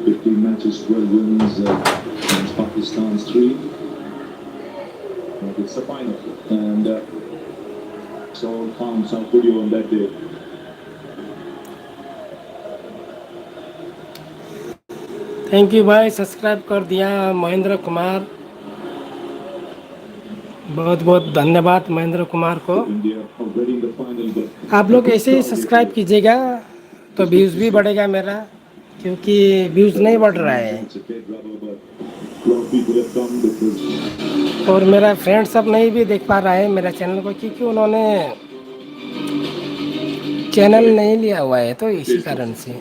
15 matches, 12 wins against Pakistan's 3. But it's the final. And so counts how good you on that day. Thank you भाई, subscribe कर दिया महेंद्र कुमार, बहुत बहुत धन्यवाद महेंद्र कुमार को। India already in the final, but आप लोग ऐसे ही सब्सक्राइब कीजिएगा तो व्यूज़ भी बढ़ेगा मेरा, क्योंकि व्यूज़ नहीं बढ़ रहा है it's a dead rubber, but a lot of people have come because और मेरा फ्रेंड सब नहीं भी देख पा रहा है मेरा चैनल को, क्योंकि उन्होंने चैनल नहीं लिया हुआ है, तो इसी कारण से।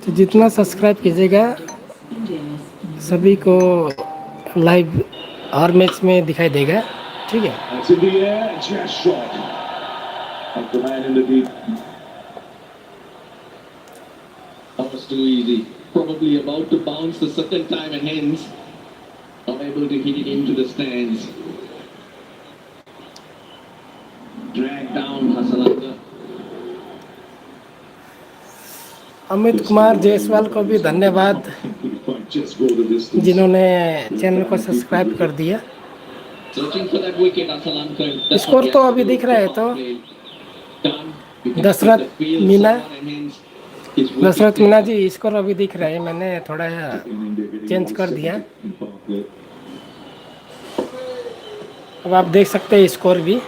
तो जितना सब्सक्राइब कीजिएगा सभी को लाइव हर मैच में दिखाई देगा, ठीक है। that's in the air, just shot. Up the man in the deep. That was too easy. Probably about to bounce the second time and hence not able to hit it into the stands. Drag down Srilanka. Amit Kumar Jaiswal को भी धन्यवाद, Just go the distance. जिन्होंने channel को subscribe कर दिया। Searching for that wicket, Srilanka. Score तो अभी दिख रहा है, तो दशरथ मीना, दशरथ मीना जी स्कोर अभी दिख रहा है, मैंने थोड़ा चेंज कर दिया। अब आप देख सकते हैं स्कोर भी।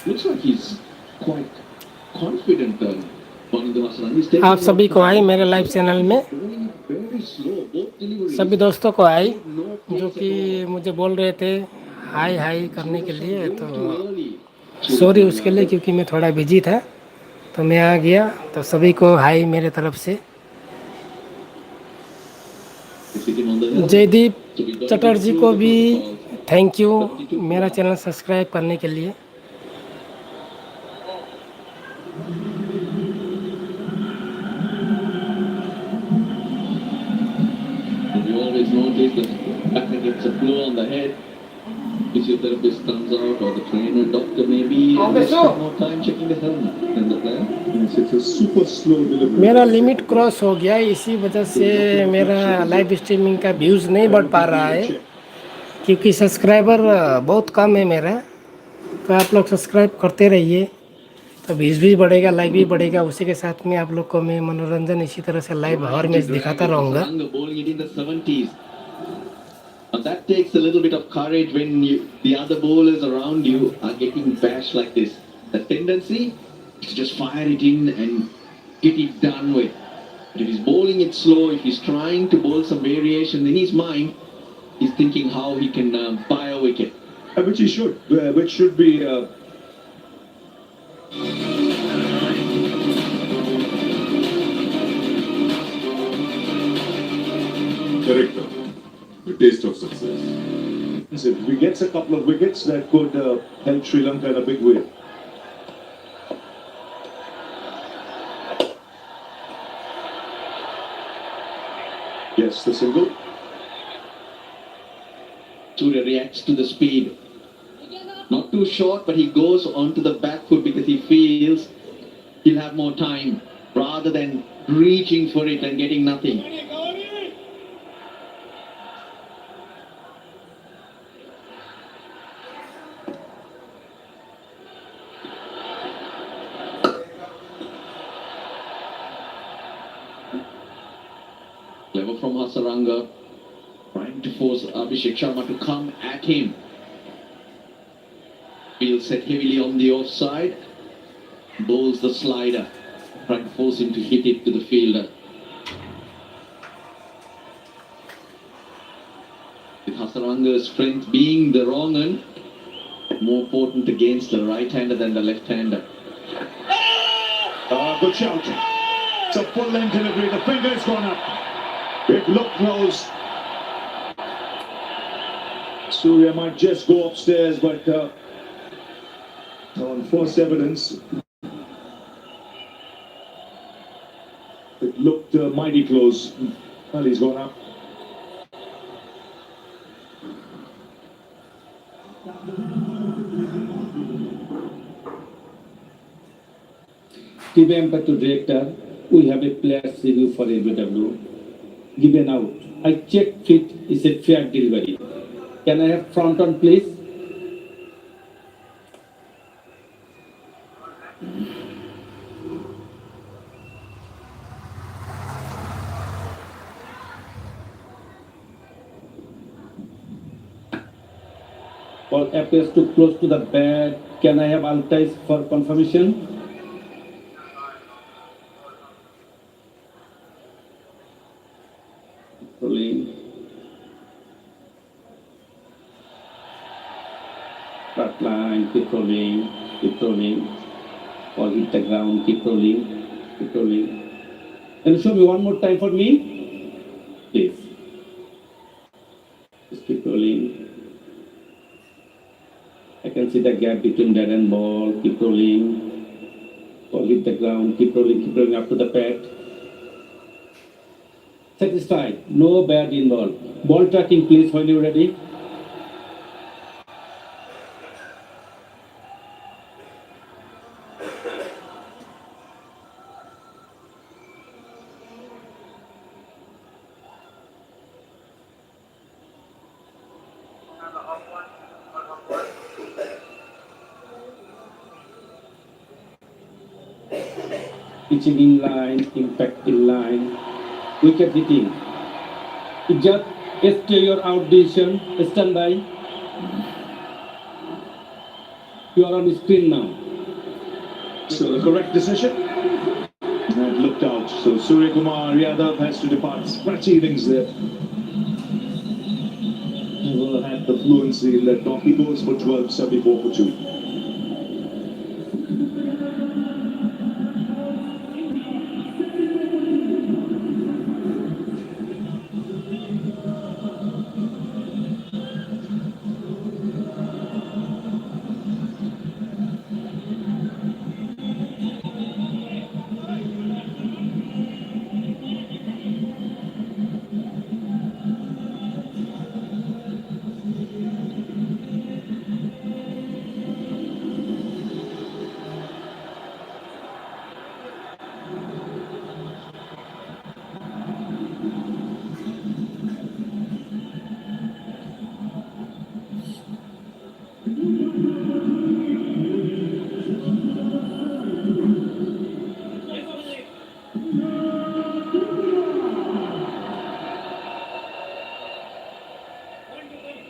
Looks like he's quite confident. आप सभी को आई मेरे लाइव चैनल में, सभी दोस्तों को आई जो कि मुझे बोल रहे थे हाय हाय करने के लिए, तो सॉरी उसके लिए, क्योंकि मैं थोड़ा बिजी था तो मैं आ गया। तो सभी को हाय मेरे तरफ से। जयदीप चटर्जी को भी थैंक यू मेरा चैनल सब्सक्राइब करने के लिए। You always notice that after gets a blow on the head, physiotherapist comes out or the trainer, doctor maybe spend more time checking the helmet than the player. Yes, it's a super slow delivery. मेरा limit cross हो गया, इसी वजह से मेरा live streaming का views नहीं बढ़ पा रहा है, क्योंकि सब्सक्राइबर बहुत कम है मेरा। तो आप लोग सब्सक्राइब करते रहिए, तो व्यूज़ भी बढ़ेगा, लाइक भी बढ़ेगा। उसी के साथ में आप लोग को मैं मनोरंजन इसी तरह से लाइव हर मैच दिखाता रहूँगा। Bowling it in the 70s. And that takes a little bit of courage when the other bowlers around you are getting bashed like this. The tendency is to just fire it in and get it done with. But if he's bowling it slow, if he's trying to bowl some variation in his mind, he's thinking how he can buy a wicket. Which he should, which should be character, the taste of success. if we gets a couple of wickets that could help Sri Lanka in a big way. Yes, the single. Surya reacts to the speed. Not too short, but he goes onto the back foot because he feels he'll have more time rather than reaching for it and getting nothing. Clever from Hasaranga. Trying trying to force Abhishek Sharma to come at him. Field set heavily on the offside. Bowls the slider. Trying to force him to hit it to the fielder. With Hasaranga's strength being the wrong end, more potent against the right-hander than the left-hander. Good shout. It's a full length delivery. The finger's gone up. It looked close. Surya might just go upstairs, but on first evidence, it looked mighty close. Well, he's gone up. TV Empire to director, we have a player's review for LBW. Given out. I checked fit is a fair delivery. Can I have front on, please? Ball appears too close to the bat. Can I have Altais for confirmation? Rolling. Front line, keep rolling, keep rolling. Ball hit the ground, keep rolling, keep rolling. Can you show me one more time for me? Please. Just keep rolling. I can see the gap between that and ball. Keep rolling. Ball hit the ground. Keep rolling up to the pad. Satisfied. No bad in ball. Ball tracking, please, when you're ready. Pitching in line, impact in line, wicket hitting. It just exterior out decision, stand by. You are on the screen now. So the correct decision. And looked out. So Surya Kumar Yadav has to depart. Scratchy innings there. He will have the fluency in that knock. He goes for 12, 74 for 2.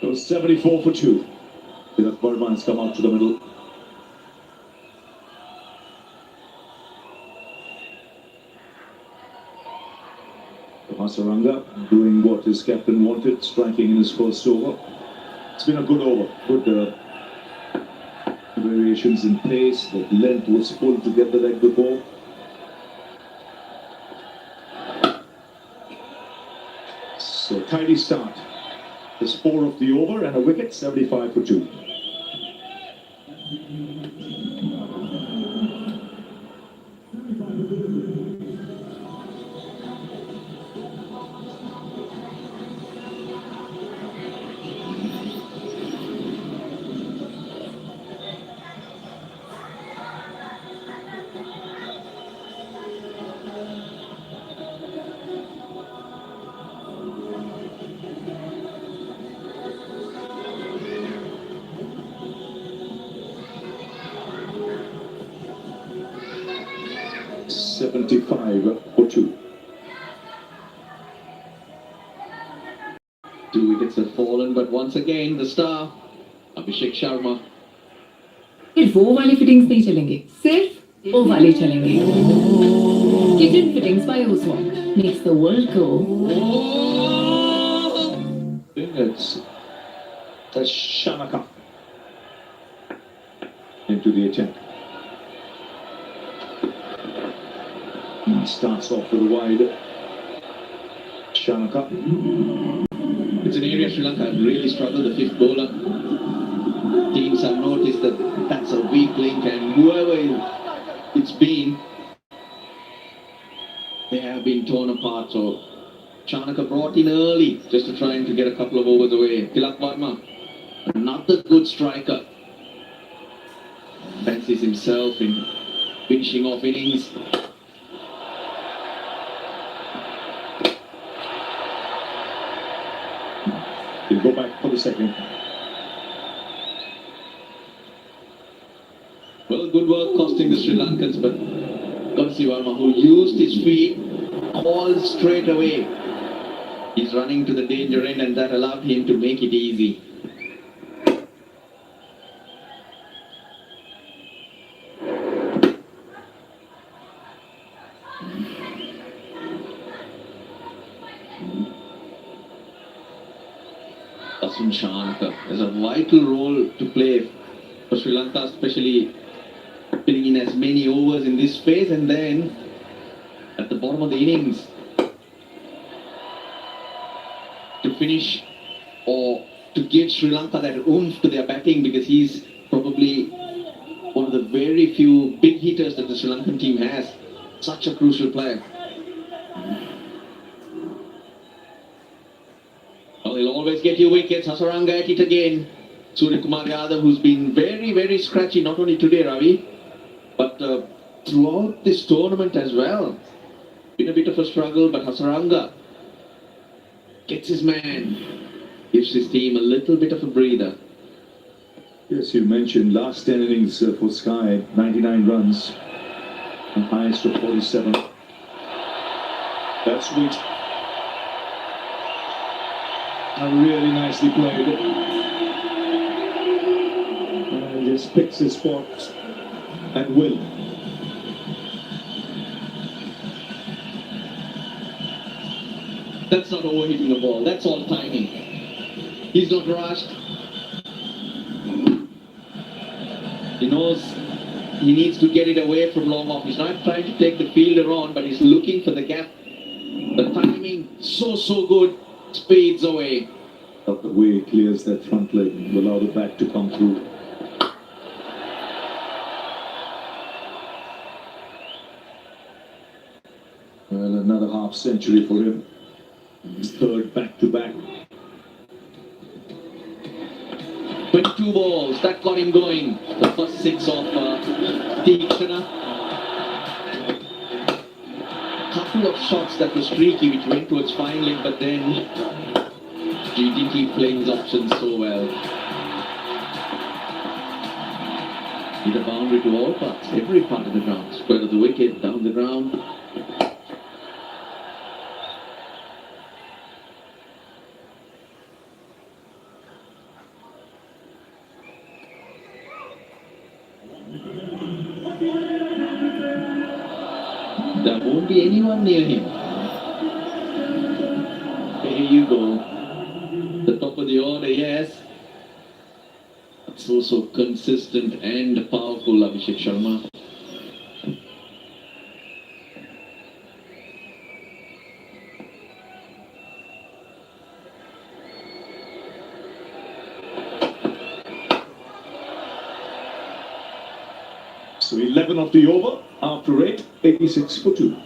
So 74 for 2. Tilak Verma has come out to the middle. Hasaranga doing what his captain wanted, striking in his first over. It's been a good over. Good variations in pace. The length was pulled together like before. So tidy start. There's 4 of the over and a wicket, 75 for 2. $75 for 2. 2 wickets have fallen, but once again the star, Abhishek Sharma. फिर वो वाले fittings नहीं चलेंगे, सिर्फ वो वाले चलेंगे। Kitchen fittings by Oswal makes the world go. It's the Shanaka into the attack. He starts off with a wide Shanaka. It's an area Sri Lanka have really struggled, the fifth bowler. Teams have noticed that that's a weak link, and whoever it's been, they have been torn apart. So Chanaka brought in early just to try and to get a couple of overs away. Tilak Varma, another good striker, fancies himself in finishing off innings. He'll go back for the second. Well, good work costing the Sri Lankans, but Kansi Varma, who used his feet, called straight away. He's running to the danger end, and that allowed him to make it easy. Asun Shanaka has a vital role to play for Sri Lanka, especially filling in as many overs in this phase, and then at the bottom of the innings to finish or to give Sri Lanka that oomph to their batting, because he's probably one of the very few big hitters that the Sri Lankan team has. Such a crucial player. Well, he'll always get you wickets. Hasaranga at it again. Surya Kumar Yadav, who's been very, very scratchy, not only today, Ravi, but throughout this tournament as well. Been a bit of a struggle, but Hasaranga gets his man, gives his team a little bit of a breather. Yes, you mentioned last 10 innings for Sky, 99 runs, the highest of 47. That's sweet. Really nicely played. And just picks his spot at will. That's not overhitting the ball, that's all timing. He's not rushed. He knows he needs to get it away from long off. He's not trying to take the fielder on, but he's looking for the gap. The timing, so good, speeds away. Of the way he clears that front leg, will allow the back to come through. Well, another half century for him. His third back-to-back. 22 balls, that got him going. The first six of Teekshana. Couple of shots that were streaky, which went towards fine leg, but then he didn't keep playing his options so well. Hit a boundary to all parts, every part of the ground. Square of the wicket, down the ground. There won't be anyone near him. Here you go. The top of the order, yes. It's also consistent and powerful, Abhishek Sharma. So 11 of the over, after 8, 86 for 2.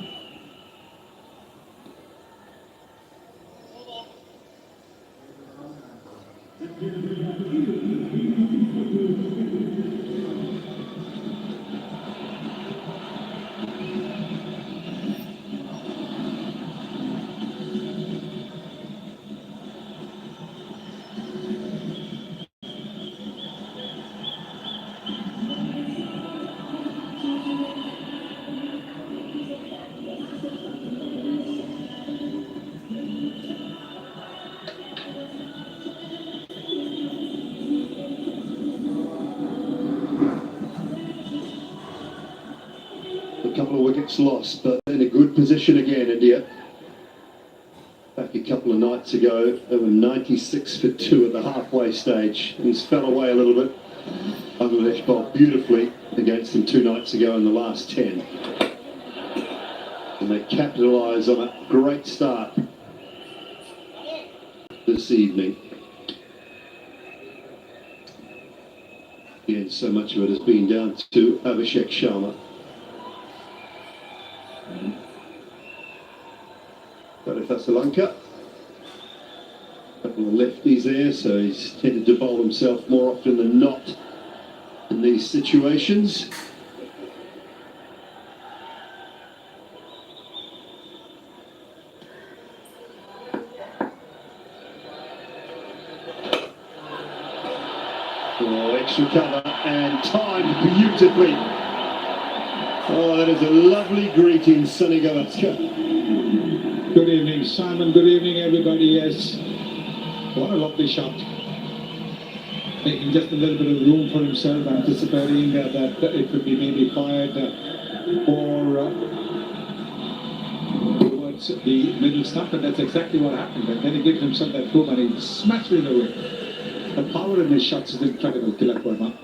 a couple of wickets lost, but in a good position again, India. Back a couple of nights ago, they were 96 for 2 at the halfway stage. He's fell away a little bit. Bangladesh bowled beautifully against them 2 nights ago in the last 10. And they capitalise on a great start this evening. Again, so much of it has been down to Abhishek Sharma. But for Srilanka, a couple of lefties there, so he's tended to bowl himself more often than not in these situations. Oh, extra cover and timed beautifully. Oh, that is a lovely greeting, Sunny Gavaskar. Good evening, Simon. Good evening, everybody. Yes, what a lovely shot. Making just a little bit of room for himself, anticipating that it could be maybe fired towards the middle stump, and that's exactly what happened. And then he gives himself that room and he smashed it away. The power in his shots is incredible, Tilak Verma.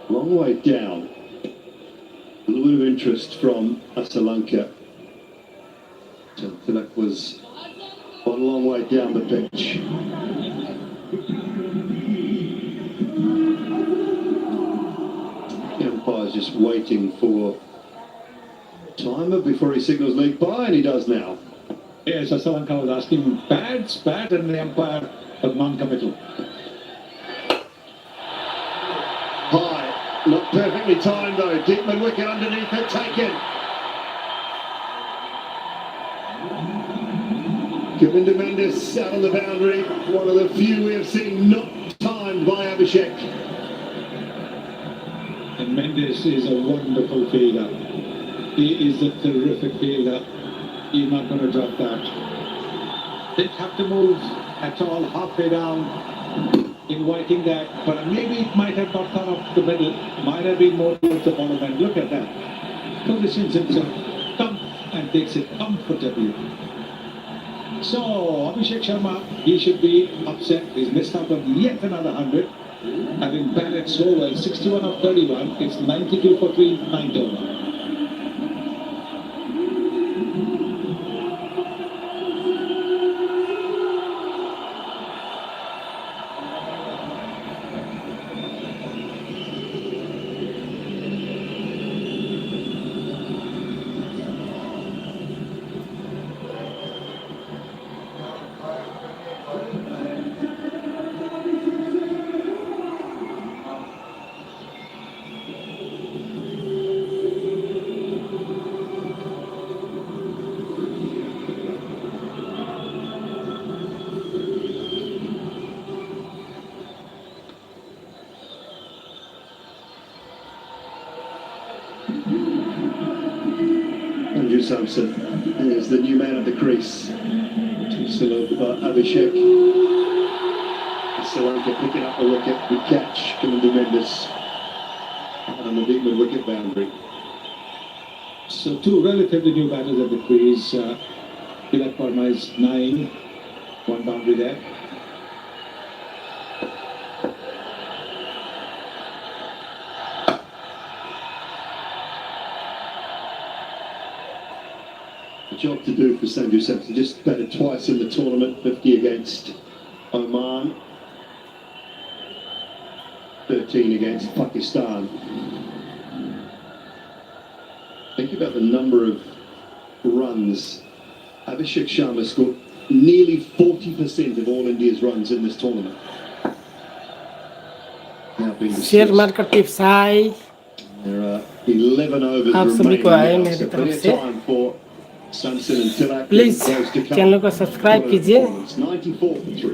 Long way down. A little bit of interest from Srilanka. Tilak was one long way down the pitch. The umpire's just waiting for timer before he signals league by, and he does now. Yes, Srilanka was asking bad, and the umpire was non-committal. High, not perfectly timed though. Deep mid wicket underneath it, taken. Govinda Mendes out on the boundary. One of the few we have seen not timed by Abhishek. And Mendes is a wonderful fielder. He is a terrific fielder. He's not going to drop that. Didn't have to move at all, halfway down, inviting that. But maybe it might have got cut off the middle. Might have been more towards the bottom. And look at that. Positions himself, and takes it comfortably. So, Abhishek Sharma, he should be upset. He's missed out on yet another 100. Having batted so well, 61 of 31. It's 92 for 3, 9 over. Samson is the new man at the crease. To salute Abhishek. Sri Lanka picking up the wicket. Good catch, Govinda Mendes on the deep mid wicket boundary. So 2 relatively new batters at the crease. Tilak Verma is 9, 1 boundary there. Job to do for Sanju Samson. Just batted twice in the tournament, 50 against Oman, 13 against Pakistan. Think about the number of runs. Abhishek Sharma scored nearly 40% of all India's runs in this tournament. Now being share market tips high there are 11 overs आप सभी remaining को आए now, मेरी so तरफ plenty of से time for Samson and Tilak. Please Close to come. Channel को subscribe कीजिए 94 for 3.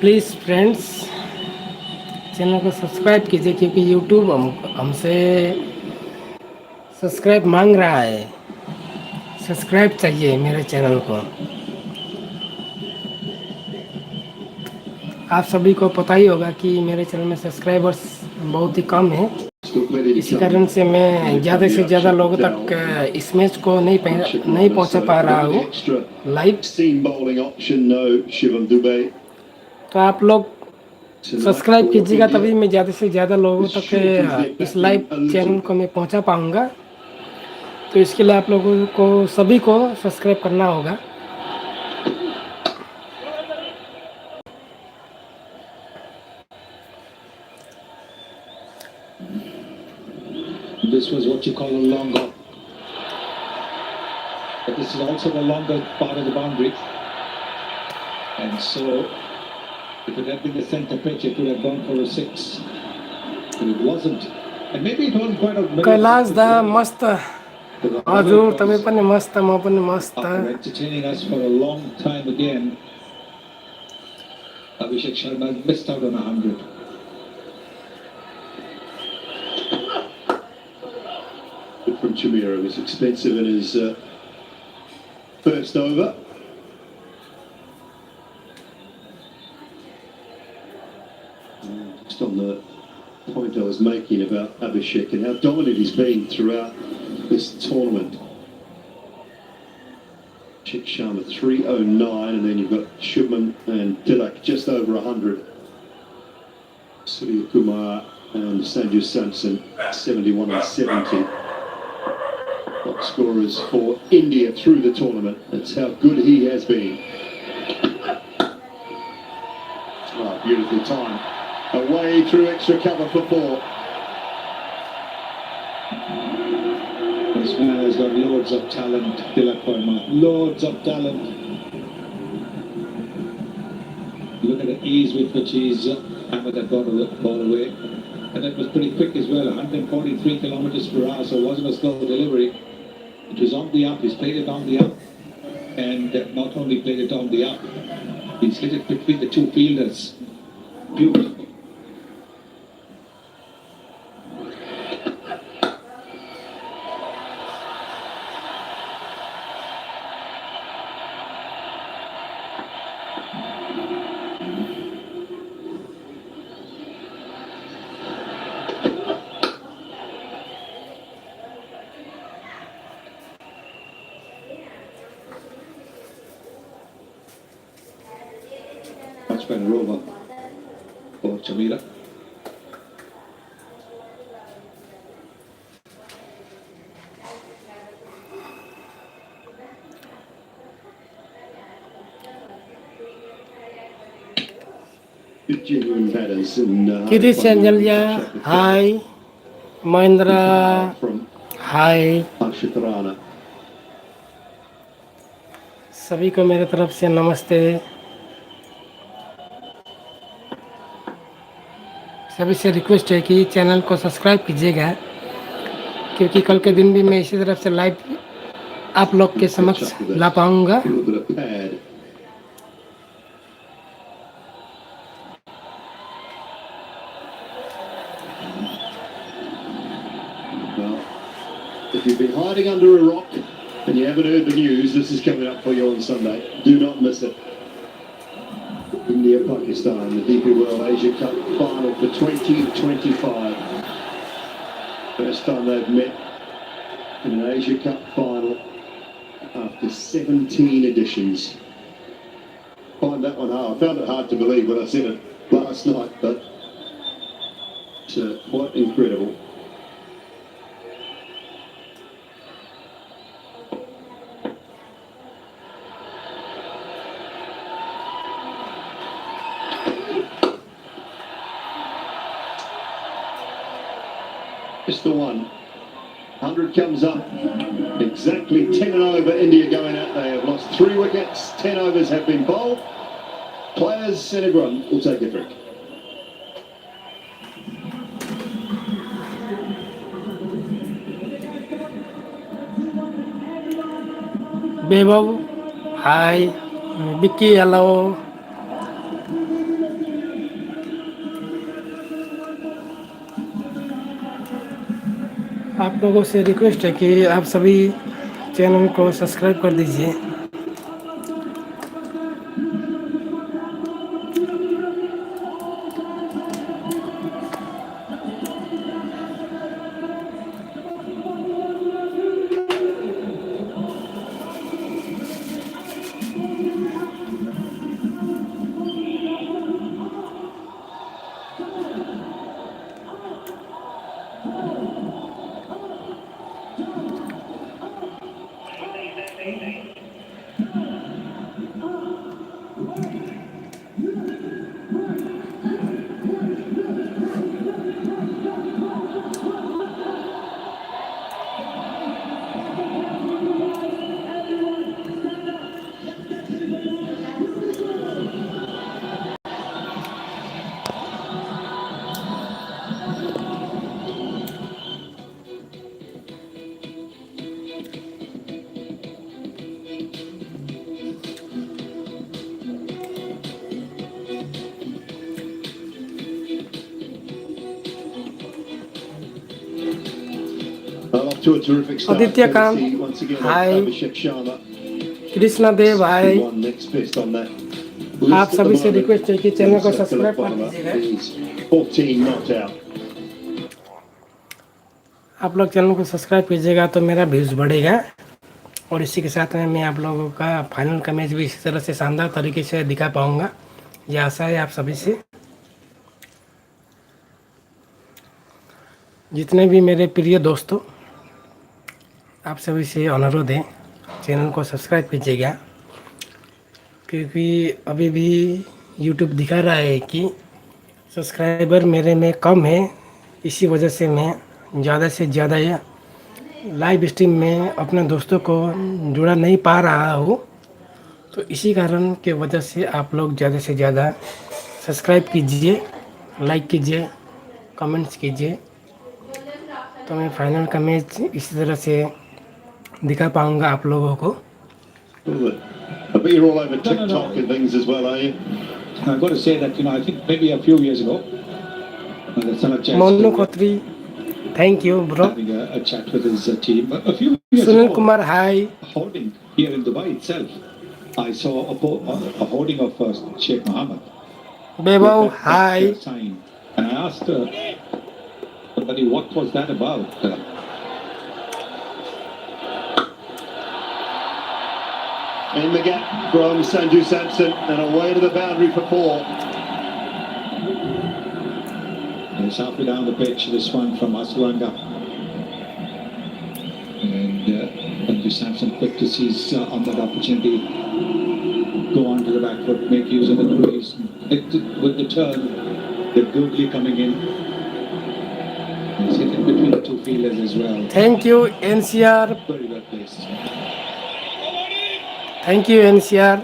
Please friends channel को सब्सक्राइब कीजिए, क्योंकि यूट्यूब हमसे सब्सक्राइब मांग रहा है। सब्सक्राइब चाहिए मेरे चैनल को। आप सभी को पता ही होगा कि मेरे चैनल में सब्सक्राइबर्स बहुत ही कम है। इसी कारण से मैं ज़्यादा से ज़्यादा लोगों तक इस मैच को नहीं पहुंचा पा रहा हूँ लाइव। तो आप लोग सब्सक्राइब कीजिएगा, तभी मैं ज़्यादा से ज़्यादा लोगों तक इस लाइव चैनल को मैं पहुंचा पाऊंगा। तो इसके लिए आप लोगों को सभी को सब्सक्राइब करना होगा। This was what you call a long hop. But this is also the longer part of the boundary. And so, if it had been the centre pitch, it would have gone for a 6. But it wasn't. And maybe it wasn't quite a... Kailash दा मस्त हजुर, तपाईँ पनि मस्त, म पनि मस्त। After entertaining us for a long time again, Abhishek Sharma missed out on 100. From Chimera was expensive in his first over. Just on the point I was making about Abhishek and how dominant he's been throughout this tournament. Abhishek Sharma 309, and then you've got Shubman and Tilak just over 100. Surya Kumar and Sanju Samson 71 and 70. Top scorers for India through the tournament. That's how good he has been. Oh, beautiful time. Away through extra cover for 4. This man has got loads of talent, Tilak Verma. Loads of talent. Look at the ease with which he's hammered that ball away. And that was pretty quick as well, 143 kilometers per hour, so it wasn't a slow delivery. It was on the up, he's played it on the up. And not only played it on the up, he's hit it between the two fielders. Beautiful. Much better over for Chamira. Good genuine batters in Kiri Chanjalya, hi. Mahindra, from hi. Arshitarana. सभी को मेरे तरफ से नमस्ते। सभी से request है कि चैनल को सब्सक्राइब कीजिएगा, क्योंकि कल के दिन भी मैं इसी तरफ से लाइव आप लोग के समक्ष ला पाऊंगा। A little bit of pad. Well, if you've been hiding under a rock and you haven't heard the news, this is coming up for you on Sunday. Do not miss it. India, Pakistan, the DP World Asia Cup final for 2025. First time they've met in an Asia Cup final after 17 editions. Find that one hard. I found it hard to believe when I said it last night, but it's quite incredible. Just the one. 100 comes up. Exactly 10 and over. India going out. They have lost 3 wickets. 10 overs have been bowled. Players and everyone will take a drink. Bebo, hi. Vicky, hello. आप लोगों से request है कि आप सभी channel को subscribe कर दीजिए। Off to a terrific start. Aditya Khan, Courtesy once again of hi. Abhishek Sharma. Krishna देव भाई, One next best on that. आप सभी से रिक्वेस्ट है कि चैनल को Circle of सब्सक्राइब कर Palmer दीजिएगा। is 14 not out. आप लोग चैनल को सब्सक्राइब कीजिएगा तो मेरा व्यूज़ बढ़ेगा, और इसी के साथ में मैं आप लोगों का फाइनल का मैच भी इसी तरह से शानदार तरीके से दिखा पाऊँगा, ये आशा है आप सभी से। जितने भी मेरे प्रिय दोस्तों, आप सभी से अनुरोध है चैनल को सब्सक्राइब कीजिएगा, क्योंकि अभी भी यूट्यूब दिखा रहा है कि सब्सक्राइबर मेरे में कम है। इसी वजह से मैं ज़्यादा से ज़्यादा या लाइव स्ट्रीम में अपने दोस्तों को जुड़ा नहीं पा रहा हूँ। तो इसी कारण के वजह से आप लोग ज़्यादा से ज़्यादा सब्सक्राइब कीजिए, लाइक कीजिए, कमेंट्स कीजिए, तो मैं फाइनल का मैच इसी तरह से दिखा पाऊँगा आप लोगों को। I bet you're all over TikTok and things as well, are you? I've got to say that, I think maybe a few years ago, the son of Chelsea Monu Khotri, thank you bro. having a chat with his team. A few years Sunil ago, Kumar hi. a hoarding here in Dubai itself, I saw a hoarding of Sheikh Mohammed. बेबाऊ With that hi. sign. And I asked somebody, what was that about? In the gap from Sanju Samson and away to the boundary for 4. It's halfway down the pitch, this one from Srilanka. And Sanju Samson quick to seize on that opportunity. Go on to the back foot, make use of the crease. With the turn, the googly coming in. He's hit it between the two fielders as well. Thank you NCR, Very well placed. Thank you NCR,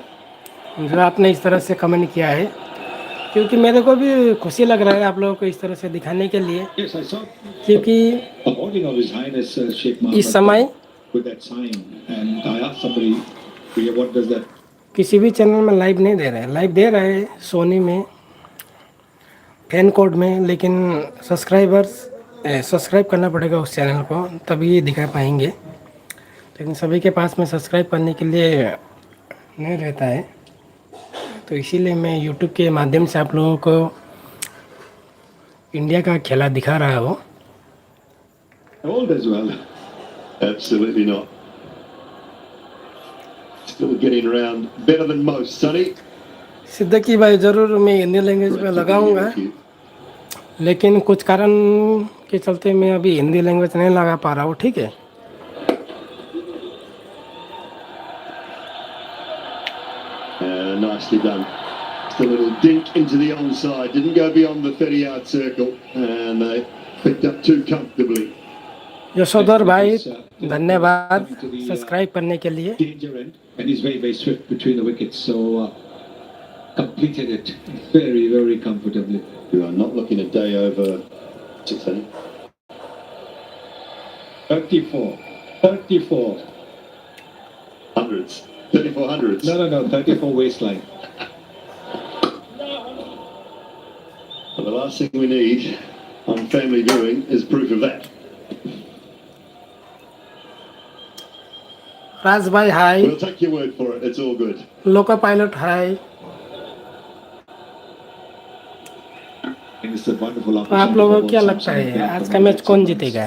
जो आपने इस तरह से comment किया है, क्योंकि मेरे को भी खुशी लग रहा है आप लोगों को इस तरह से दिखाने के लिए, Yes, I saw क्योंकि a hoarding of His Highness Sheikh Mohammed इस समय with that sign. And I asked somebody, what does that किसी भी चैनल में लाइव नहीं दे रहे हैं, लाइव दे रहे हैं सोनी में, फैन कोड में, लेकिन सब्सक्राइब करना पड़ेगा उस चैनल को, तभी दिखा पाएंगे। लेकिन सभी के पास में सब्सक्राइब करने के लिए नहीं रहता है, तो इसीलिए मैं यूट्यूब के माध्यम से आप लोगों को इंडिया का खेला दिखा रहा हूँ। old as well? Absolutely not. Still getting around better than most, Sonny. Siddiqui भाई, ज़रूर मैं हिंदी लैंग्वेज में लगाऊंगा, लेकिन कुछ कारण के चलते मैं अभी हिंदी लैंग्वेज नहीं लगा पा रहा हूँ, ठीक है। Nicely done. Just a little dink into the onside. Didn't go beyond the 30-yard circle, and they picked up too comfortably. Yashodhar भाई, धन्यवाद सब्सक्राइब करने के लिए। Danger end, and he's very, very swift between the wickets, so completed it very, very comfortably. You are not looking a day over 600. 34. Hundreds. 34 hundreds. No, 34 waistline. Well, the last thing we need on family viewing is proof of that. राज भाई हाय, We'll take your word for it. It's all good. Loco pilot hi. It's a wonderful तो आप लोगों को क्या लगता है आज का मैच कौन जीतेगा,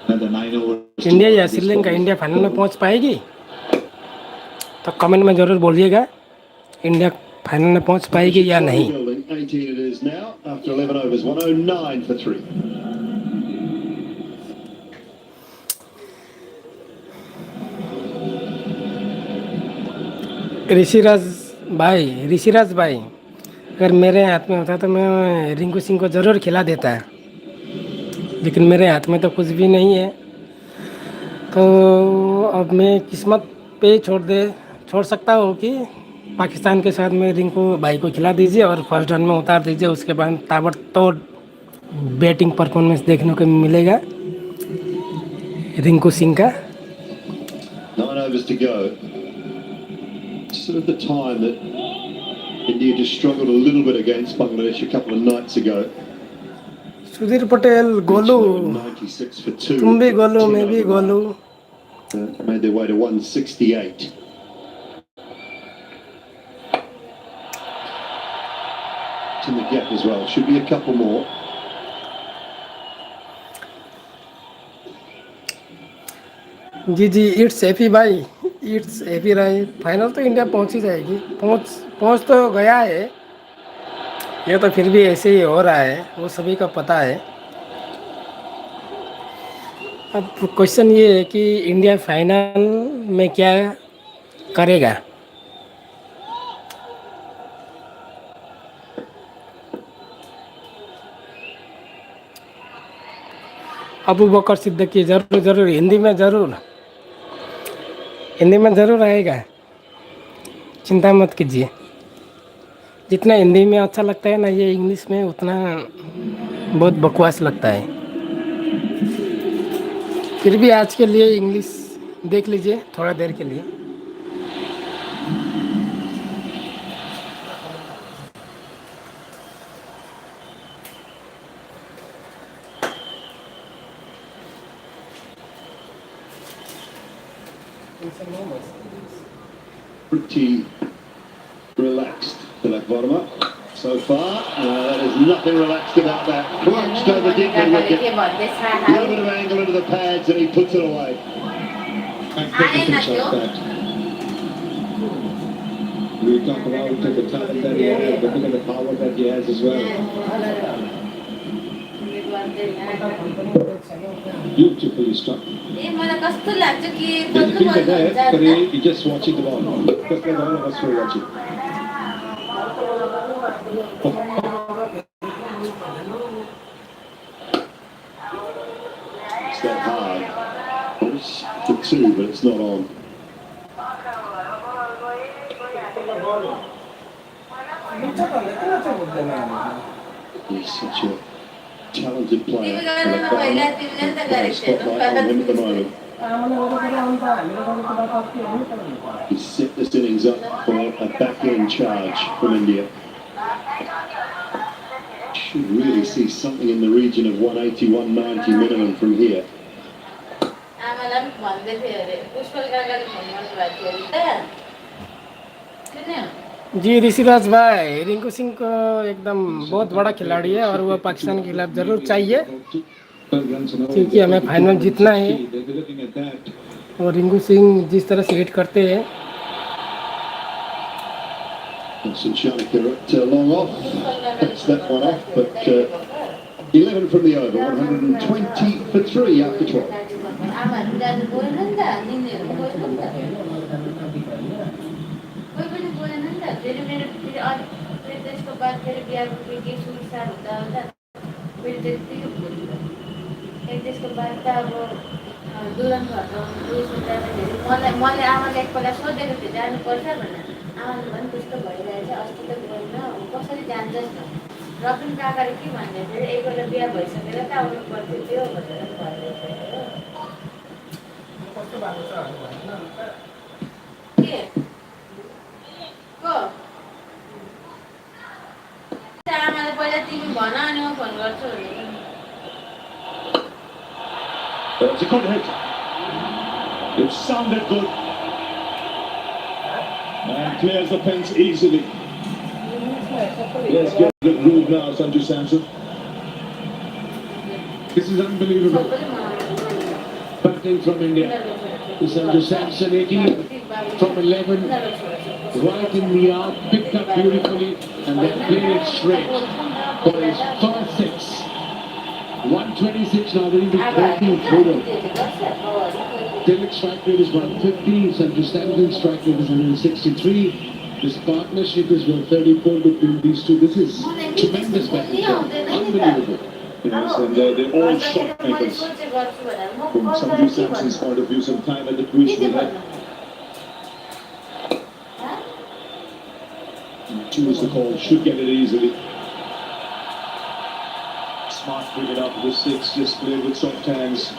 इंडिया या श्रीलंका? इंडिया फाइनल में पहुंच पाएगी? तो कमेंट में ज़रूर बोलिएगा इंडिया फाइनल में पहुंच पाएगी या नहीं। Building 18 it is now after 11 overs, 109 for 3. Rishiraj भाई, अगर मेरे हाथ में होता तो मैं रिंकू सिंह को ज़रूर खिला देता, लेकिन मेरे हाथ में तो कुछ भी नहीं है। तो अब मैं किस्मत पे छोड़ सकता हूँ कि पाकिस्तान के साथ में रिंकू भाई को खिला दीजिए और फर्स्ट रन में उतार दीजिए, उसके बाद ताबड़तोड़ बैटिंग परफॉर्मेंस देखने को मिलेगा रिंकू सिंह का। 9 overs to go. Sort of the time that India just struggled a little bit against Bangladesh a couple of nights ago. Sudhir Patel Golu, 96 for 2. तुम भी गोलू मैं भी Golu. Made their way to 168. It's in the gap as well. Should be a couple more. जी it's happy भाई, it's happy राय। Final तो India पहुंच ही जाएगी, पहुंच तो गया है, ये तो फिर भी ऐसे ही हो रहा है, वो सभी को पता है। अब क्वेश्चन ये है कि इंडिया फाइनल में क्या करेगा। अबू बकर सिद्दीकी ज़रूर हिंदी में ज़रूर आएगा, चिंता मत कीजिए। जितना हिंदी में अच्छा लगता है ना ये इंग्लिश में उतना बहुत बकवास लगता है। फिर भी आज के लिए इंग्लिश देख लीजिए थोड़ा देर के लिए। Pretty relaxed to that bottom up so far. There's nothing relaxed about that. Crunched over deep mid wicket. A little bit of angle into the pads and he puts it away. Magnificent shot that. We talk about the talent that he has, but look at the power that he has as well. Beautifully struck. There's a fielder there, but he's just watching the ball. Just like all of us were watching. It's that hard. It's for 2, but it's not on. He's such a talented player. Spotlight on him at the moment. He's set this innings up for a back-end charge from India. Should really see something in the region of 180, 190 minimum from here. जी ऋषिराज भाई, रिंकू सिंह को एकदम बहुत बड़ा खिलाड़ी है और वह पाकिस्तान के खिलाफ ज़रूर चाहिए क्योंकि हमें फाइनल जीतना है। और रिंकू सिंह जिस तरह से हिट करते हैं, Long off, that's that one off, but 11 from the over, 120 for 3 after 12. मैले आमाले एकपल्ट सोधेको थिएँ जानुपर्छ भनेर, आमाले पनि त्यस्तो भइरहेछ अस्ति त गएन कसरी जान्छस् न, र पनि काकाले के भन्दै थियो एकपल्ट बिहा भइसकेर त आउनु पर्थ्यो त्यो भनेर भन्दै थियो। के को आमाले पहिला तिमी भन अनि म फोन गर्छु भनेर। It's a good hit. It sounded good. And clears the fence easily. Let's get the groove now, Sanju Samson. This is unbelievable. Batting from India. Sanju Samson 18 from 11. Right in the arc, picked up beautifully and then played it straight for his first six. 126 now, will be 13 total. Tilak's strike rate is 150, Sanju Samson's strike rate is 163. This partnership is 134 between these two. This is tremendous batting. Unbelievable. Yes, and they're all shot makers. From Sanju Samson's point of view, some time at the crease will help. Choose the call, should get it easily. Smart cricket up the six, just played with soft hands.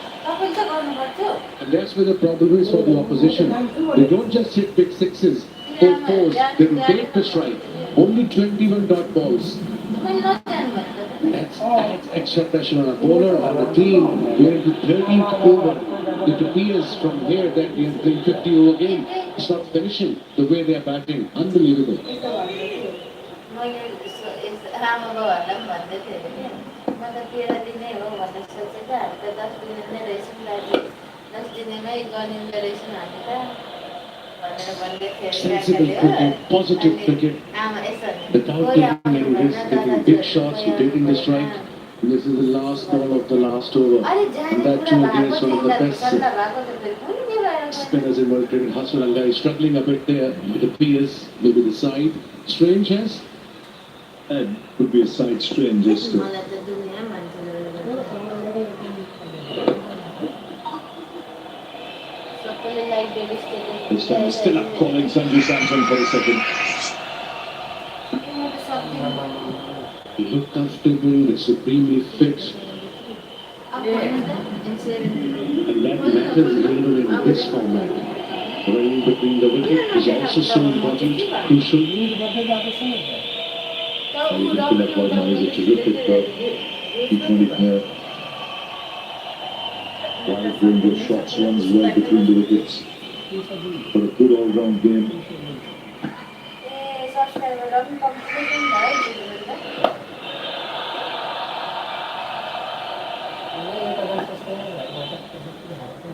And that's where the problem is for the opposition. They don't just hit big sixes or fours, they rotate the strike. Only 21 dot balls. That's extra pressure on a bowler, on a team. We're into 13th over. It appears from here that we are playing 50 over game. It's not finishing the way they are batting. Unbelievable. Sensible cricket, positive cricket, without taking any risk, taking big shots, rotating the strike. And this is the last ball of the last over. And that too against one of the best spinners in world cricket. Srilanka is struggling a bit there with the PS, maybe the side. Strange, yes? And could be a side strain just to... This time still up calling Sanju Samson for a second. He looked comfortable, they're supremely fit. And that matters even in this format. Running between the wicket is also so important, crucial. Tilak Verma is a terrific T20 player. Five rainbow shots, runs well between the wickets. For a good all-round game.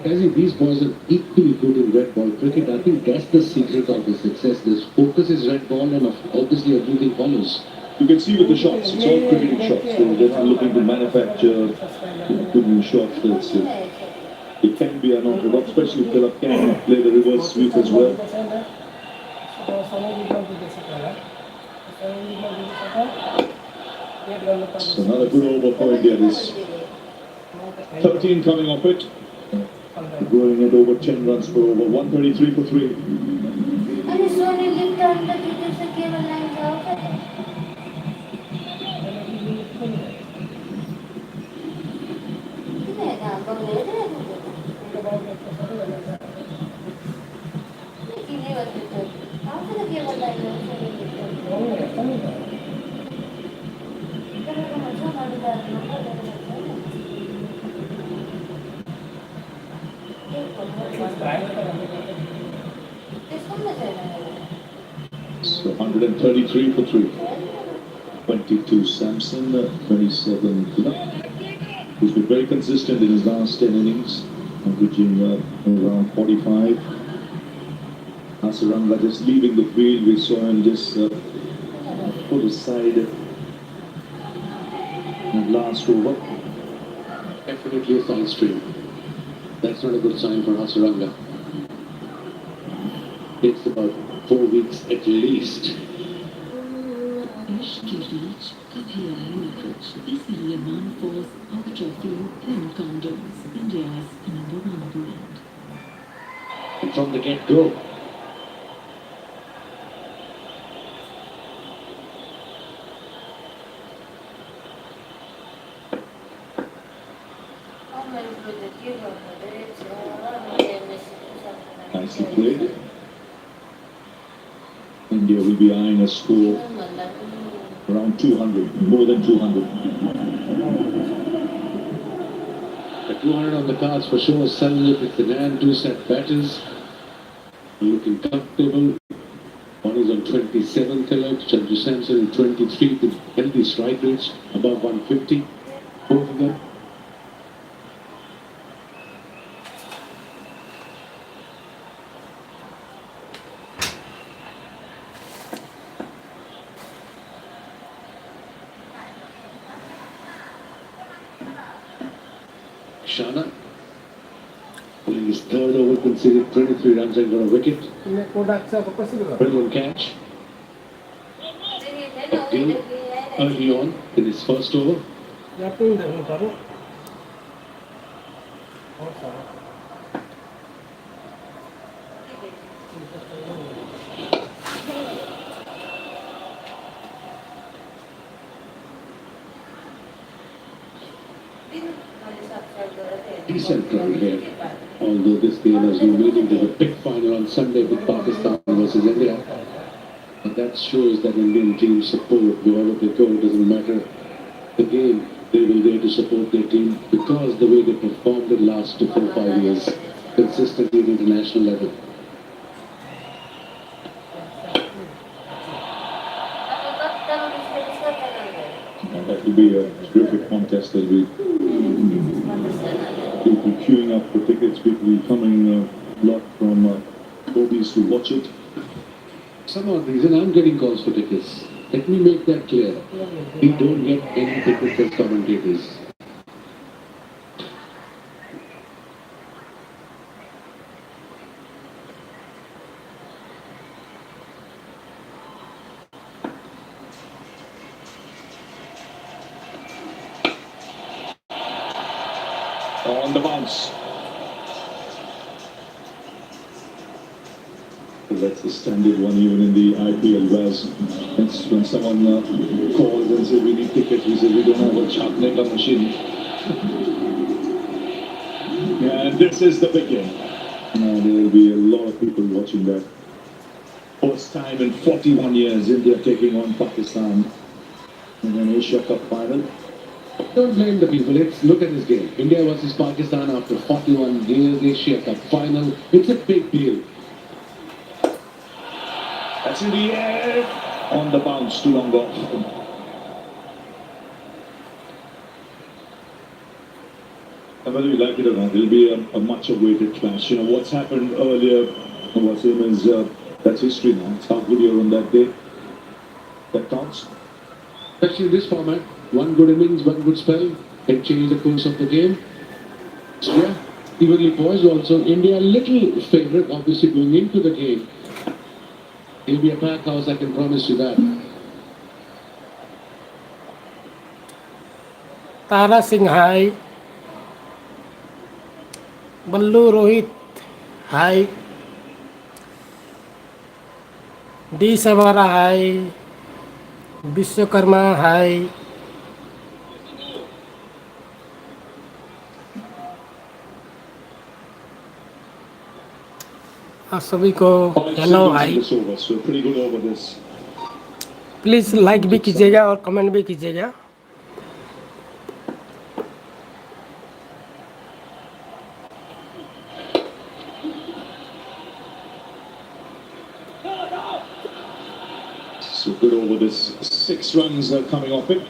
I think these boys are equally good in red ball cricket. I think that's the secret of the success. This focus is red ball and obviously everything follows. You can see with the shots, it's all cricketing shots. They're not looking to manufacture good new shots. It can be unorthodox, especially if Tilak can play the reverse sweep as well. So another good over for India. This 13 coming off it. Going at over 10 runs per over, 133 for 3. So 133 for 3. 22 Samson, 27 Tilak, who's been very consistent in his last 10 innings, averaging around 45. Hasaranga just leaving the field, we saw him just put aside that last over. Definitely a foul stream. That's not a good sign for Hasaranga. It's about 4 weeks at least. इसलिए non-force ultra-fuel thin condoms, India's #1 brand. And from the get-go, Nicely played. India will be eyeing a score around 200, more than 200. the 200 on the cards for sure. Suddenly with the man, 2 set batters, looking comfortable. One is on 27 Tilak, Sanju Samson in 23 with healthy strike rates above 150. Both of them. Shana, pulling his third over, conceded 23 runs and got a wicket. Brilliant catch. Gill early on in his first over. Decent run here. Although this game has no meaning, there's a big final on Sunday with Pakistan versus India. But that shows that Indian teams support wherever they go. It doesn't matter the game, they will there to support their team because the way they performed the last 4 or 5 years consistently at international level. And that will be a terrific contest. There'll be people queuing up for tickets, people coming a lot from hobbies to watch it. Some odd reason I'm getting calls for tickets. Let me make that clear. We don't get any tickets as commentators. On the bounce. That's the standard one even in the IPL, whereas it's when someone calls and says we need tickets, we say we don't have a chocolate machine. And this is the big game. And there will be a lot of people watching that. First time in 41 years, India taking on Pakistan in an Asia Cup final. Don't blame the people. Let's look at this game. India versus Pakistan after 41 years, Asia Cup final. It's a big deal. That's in the air. On the bounce, too long off. And whether you like it or not, it'll be a much awaited clash. You know, what's happened earlier, what's him is, that's history now. It's how good you're on that day. That counts. Especially in this format, one good innings, one good spell can change the course of the game. So yeah, evenly poised also. India a little favourite, obviously going into the game. It'll be a packed house, I can promise you that. Tara Singh hi, Ballu Rohit hi, D Sawara hi, Vishwakarma hi, आप सभी को hello hi. So pretty good over this. Please like भी कीजिएगा और comment भी कीजिएगा। So good over this. 6 runs coming off it.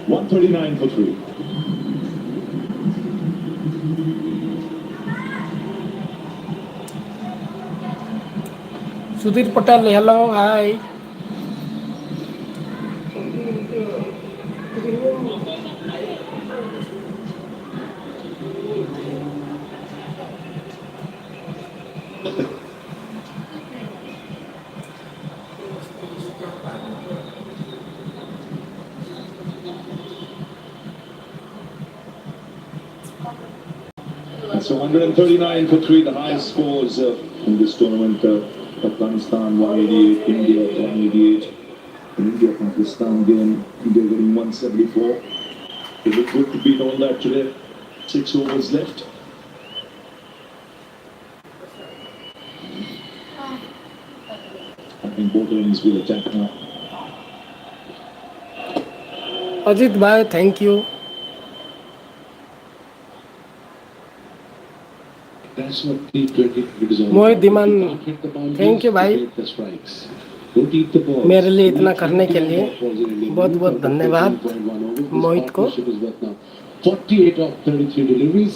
139 for 3. Sudhir Patel hello hi. So 139 for 3, the highest scores in this tournament. Afghanistan 188, India 188. India Pakistan game, India getting 174. It looked good to beat all that today. 6 overs left. I think both innings will attack now. Ajit bhai thank you. That's what T20 is all Mohit about. Dhiman, If you can't hit the boundaries, thank you भाई, hit the strikes. Don't eat the balls. मेरे लिए Only इतना करने के 21 लिए balls in India. बहुत बहुत Out of धन्यवाद 13.1 overs, this मोहित को। partnership is worth now 48 of 33 deliveries.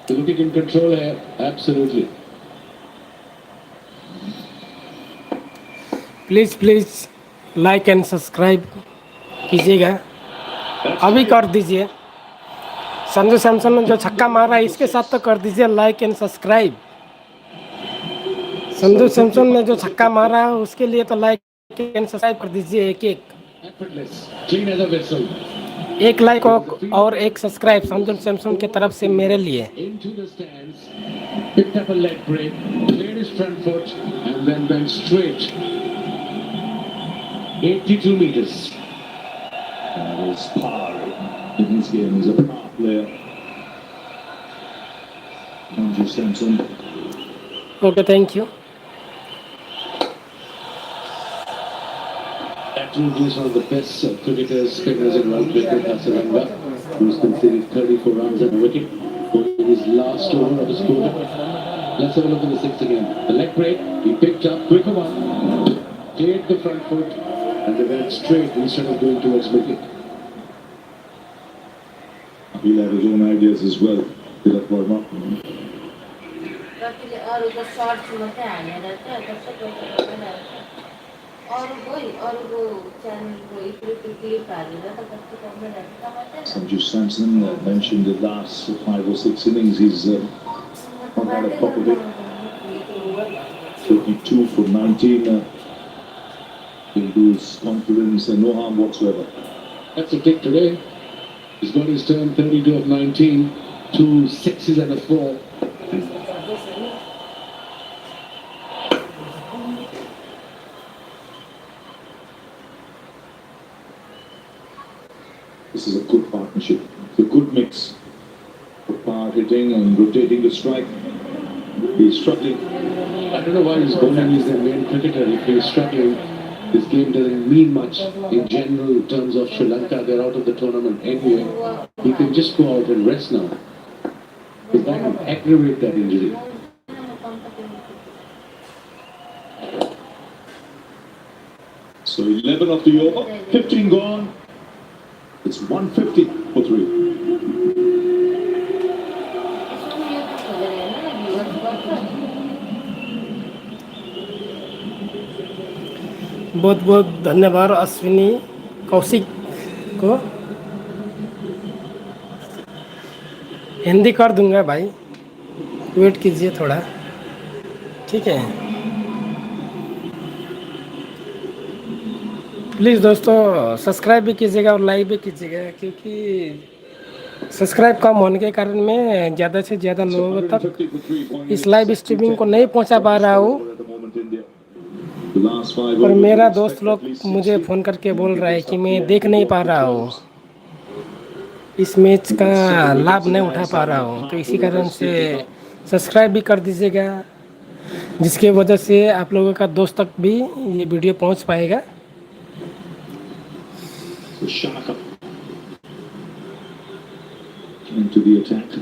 The wicket in control here, absolutely. Please please like and subscribe कीजिएगा, अभी कर दीजिए। संजू सैमसन ने जो छक्का मारा है इसके साथ तो कर दीजिए like and subscribe. Sanju Samson ने जो छक्का मारा है उसके लिए तो लाइक एंड सब्सक्राइब कर दीजिए। एक एक Effortless, clean as a whistle. एक लाइक और एक सब्सक्राइब संजू सैमसन की तरफ से मेरे लिए। Into the stands, picked up a leg break, cleared his front foot, and then went straight. 82 meters. That is par in his game. He's a par player. Andrew Sampson. Okay thank you. Absolutely is one of the best cricketers, spinners in world cricket, Srilanka, who's conceded 34 runs and a wicket in his last over of his quarter. Let's have a look at the six again. The leg break, he picked up, quicker one, cleared the front foot, and they went straight instead of going towards wicket. He'll have his own ideas as well. Tilak Verma. कतिले अरूको shirts मात्रै हालेर त कस्तो अरूको च्यानलको clip हालेर त कस्तो कमै रहेछ। Sanju Samson mentioned the last 5 or 6 innings. He's not had a pop of it. 32 for 19. He'll lose confidence and no harm whatsoever. That's a tick today. He's got his turn, 32 of 19, 2 sixes and a 4. This is a good partnership. It's a good mix of power hitting and rotating the strike. He's struggling. I don't know why he's bowling. He's the main cricketer. If he's struggling, this game doesn't mean much in general in terms of Sri Lanka. They're out of the tournament anyway. He can just go out and rest now. Because that can aggravate that injury. So 11 of the over, 15 gone. It's 150 for 3. बहुत बहुत धन्यवाद अश्विनी कौशिक को। हिंदी कर दूंगा भाई, wait कीजिए थोड़ा, ठीक है। प्लीज़ दोस्तों सब्सक्राइब भी कीजिएगा और लाइक भी कीजिएगा, क्योंकि सब्सक्राइब कम होने के कारण मैं ज़्यादा से ज़्यादा लोगों तक इस लाइव स्ट्रीमिंग को नहीं पहुंचा पा रहा हूँ। और मेरा दोस्त लोग मुझे फ़ोन करके बोल रहा है कि मैं देख नहीं पा रहा हूँ, इस मैच का लाभ नहीं उठा पा रहा हूँ। तो इसी कारण से सब्सक्राइब भी कर दीजिएगा, जिसके वजह से आप लोगों का दोस्त तक भी ये वीडियो पहुँच पाएगा। Shanaka into the attack.